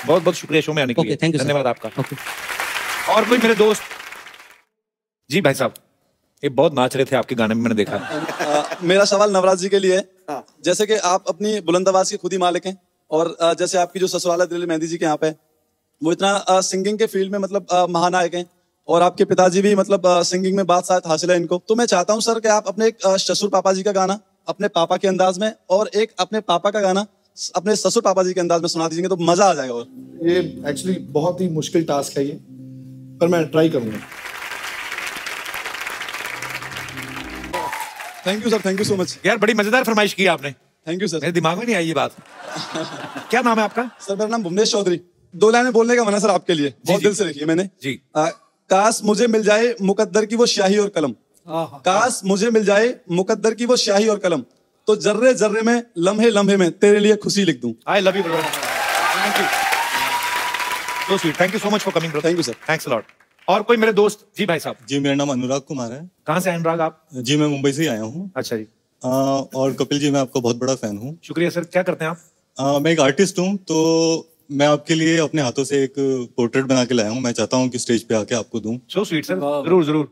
बहुत बहुत शुक्रिया शो में आने के लिए। थैंक यू, धन्यवाद आपका। और कोई मेरे दोस्त? जी भाई साहब, ये बहुत नाच रहे थे आपके गाने में, मैंने देखा। मेरा सवाल नवराज जी के लिए है। जैसे कि आप अपनी बुलंद आवाज की खुद ही मालिक हैं, और जैसे आपकी जो ससुराल है दिल्ली मेहंदी जी के यहाँ पे, वो इतना सिंगिंग के फील्ड में मतलब महानायक हैं, और आपके पिताजी भी मतलब सिंगिंग में बादशाहत हासिल है इनको। तो मैं चाहता हूँ सर कि आप अपने एक ससुर पापा जी का गाना अपने पापा के अंदाज में, और एक अपने पापा का गाना अपने ससुर पापा जी के अंदाज में सुना दीजिएंगे तो मजा आ जाएगा। और ये एक्चुअली बहुत ही मुश्किल टास्क है ये, पर मैं ट्राई करूंगा। Thank you sir, thank you so much. यार बड़ी मजेदार फरमाइश की आपने। Thank you sir. मेरे दिमाग में नहीं आई ये बात। क्या नाम है आपका? सर मेरा नाम भुवनेश चौधरी। 2 लाइनें बोलने का मन है सर आपके लिए, बहुत दिल से लिखी है मैंने जी। काश मुझे मिल जाए मुकद्दर की वो स्याही और कलम, काश मुझे मिल जाए मुकद्दर की वो स्याही और कलम, तो जर्रे जर्रे में लम्हे लम्हे में तेरे लिए खुशी लिख दूं। I love you brother, thank you so sweet, thank you so much for coming brother. Thank you sir, thanks a lot. और कोई मेरे दोस्त? जी भाई साहब। जी मेरा नाम अनुराग कुमार है। कहाँ से अनुराग आप? जी मैं मुंबई से ही आया हूँ। अच्छा जी। और कपिल जी मैं आपका बहुत बड़ा फैन हूँ। शुक्रिया सर। क्या करते हैं आप? मैं एक आर्टिस्ट हूँ, तो मैं आपके लिए अपने हाथों से एक पोर्ट्रेट बना के लाया हूँ। मैं चाहता हूँ कि स्टेज पे आके आपको दूं। सो स्वीट सर, जरूर जरूर।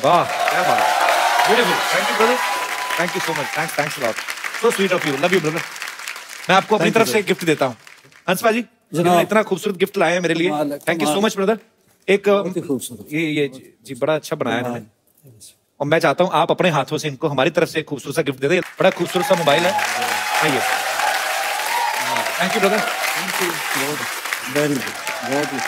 वाह क्या बात, beautiful, thank you brother, thank you so much, thanks a lot, so sweet of you, love you brother. मैं आपको अपनी तरफ से एक गिफ्ट देता हूँ। हंसपा जी इतना खूबसूरत गिफ्ट लाए हैं मेरे लिए, thank you so much brother. एक ये जी बड़ा अच्छा बनाया है, और मैं चाहता हूँ आप अपने हाथों से इनको हमारी तरफ से एक खूबसूरत सा गिफ्ट दे दें। बड़ा खूबसूरत सा मोबाइल है, आइए। Thank you brother, thank you, very good, बहुत गुड।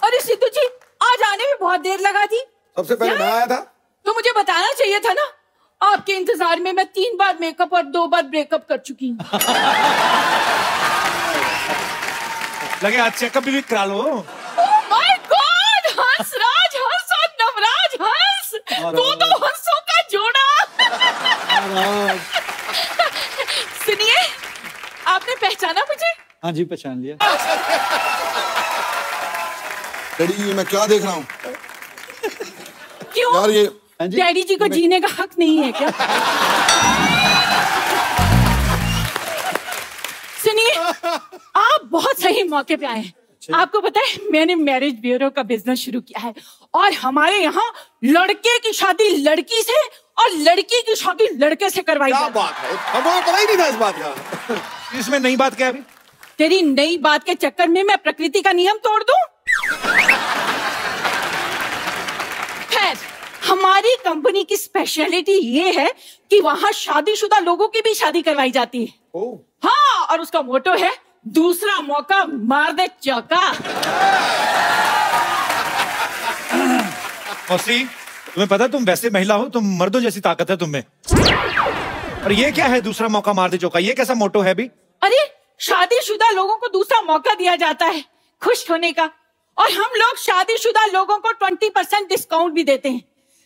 अरे सिद्धू जी, आज आने में बहुत देर लगा थी। सबसे पहले मैं आया था तो मुझे बताना चाहिए था ना। आपके इंतजार में मैं 3 बार मेकअप और 2 बार ब्रेकअप कर चुकी हूँ। लगे आज चेकअप भी करा लो। माय गॉड, हंसराज हंस और नवराज हंस, दो हंसों का जोड़ा। सुनिए, आपने पहचाना मुझे? हाँ जी, पहचान लिया। डैडी ये मैं क्या देख रहा हूँ? क्यों यार ये डैडी जी को जीने का हक नहीं है क्या? सुनिए, आप बहुत सही मौके पे आए हैं। आपको पता है मैंने मैरिज ब्यूरो का बिजनेस शुरू किया है, और हमारे यहाँ लड़के की शादी लड़की से और लड़की की शादी लड़के से करवाई जाती है। क्या बात है, हमें पता ही नहीं था इस बात का। इसमें नई बात क्या है अभी? तेरी नई बात के चक्कर में मैं प्रकृति का नियम तोड़ दूं? खैर, हमारी कंपनी की स्पेशलिटी ये है कि वहां शादीशुदा लोगों की भी शादी करवाई जाती है। हाँ, और उसका मोटो है दूसरा मौका मार दे चौका। मौसी, तुम्हें पता तुम वैसे महिला हो, तुम मर्दों जैसी ताकत है तुम में। और ये क्या है दूसरा मौका मार दे चौका? ये कैसा मोटो है भी? अरे शादीशुदा लोगों को दूसरा मौका दिया जाता है खुश होने का, और हम लोग शादीशुदा लोगों को 20% डिस्काउंट भी देते हैं।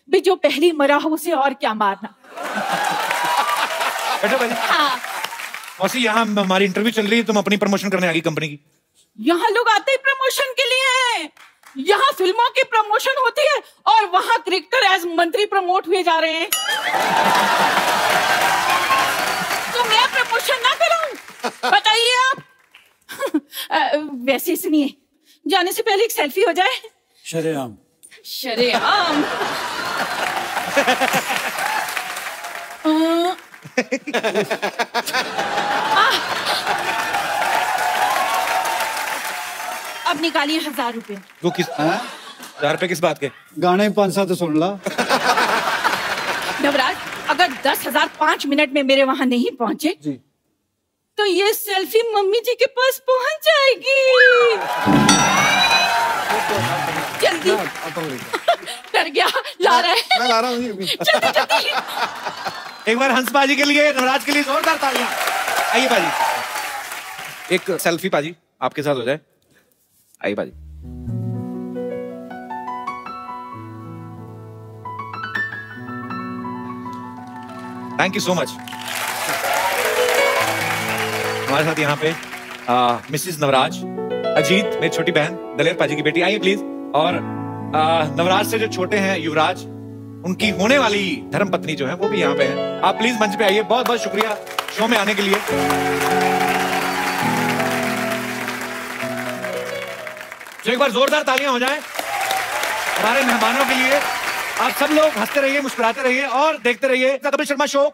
भी जो पहली मरा हो उसे और क्या मारना। बैठो भाई। हाँ। मौसी, यहाँ हमारी इंटरव्यू चल रही है, तुम अपनी प्रमोशन करने आ गई कंपनी की। यहाँ लोग आते ही प्रमोशन के लिए हैं। यहाँ फिल्मों की प्रमोशन होती है, और वहाँ क्रिकेटर एज मंत्री प्रमोट हुए जा रहे हैं। तो मैं प्रमोशन ना करूं? बताइए आप। वैसे सुनिए, जाने से पहले एक सेल्फी हो जाए। शरेआम। शरेआम। अब निकालिए 1000 रुपए। वो किस 1000 रुपए किस बात के? गाने 5-7 तो सुन ला। नवराज, अगर 10,000 5 मिनट में मेरे वहां नहीं पहुंचे तो ये सेल्फी मम्मी जी के पास पहुंच जाएगी। जल्दी। डर गया, ला रहा है। मैं ला रहा हूँ। जल्दी जल्दी। एक बार हंस पाजी के लिए, नवराज के लिए जोरदार तालियां। आइए पाजी, एक सेल्फी पाजी आपके साथ हो जाए। आइए पाजी। Thank you so much. हमारे साथ यहाँ पे मिसेस नवराज, अजीत मेरी छोटी बहन, दलेर पाजी की बेटी, आइए प्लीज। और नवराज से जो छोटे हैं युवराज, उनकी होने वाली धर्म पत्नी जो है वो भी यहाँ पे है। आप प्लीज मंच पे आइए। बहुत बहुत शुक्रिया शो में आने के लिए। तो एक बार जोरदार तालियां हो जाएं हमारे मेहमानों के लिए। आप सब लोग हंसते रहिए, मुस्कुराते रहिए और देखते रहिए कपिल शर्मा शो।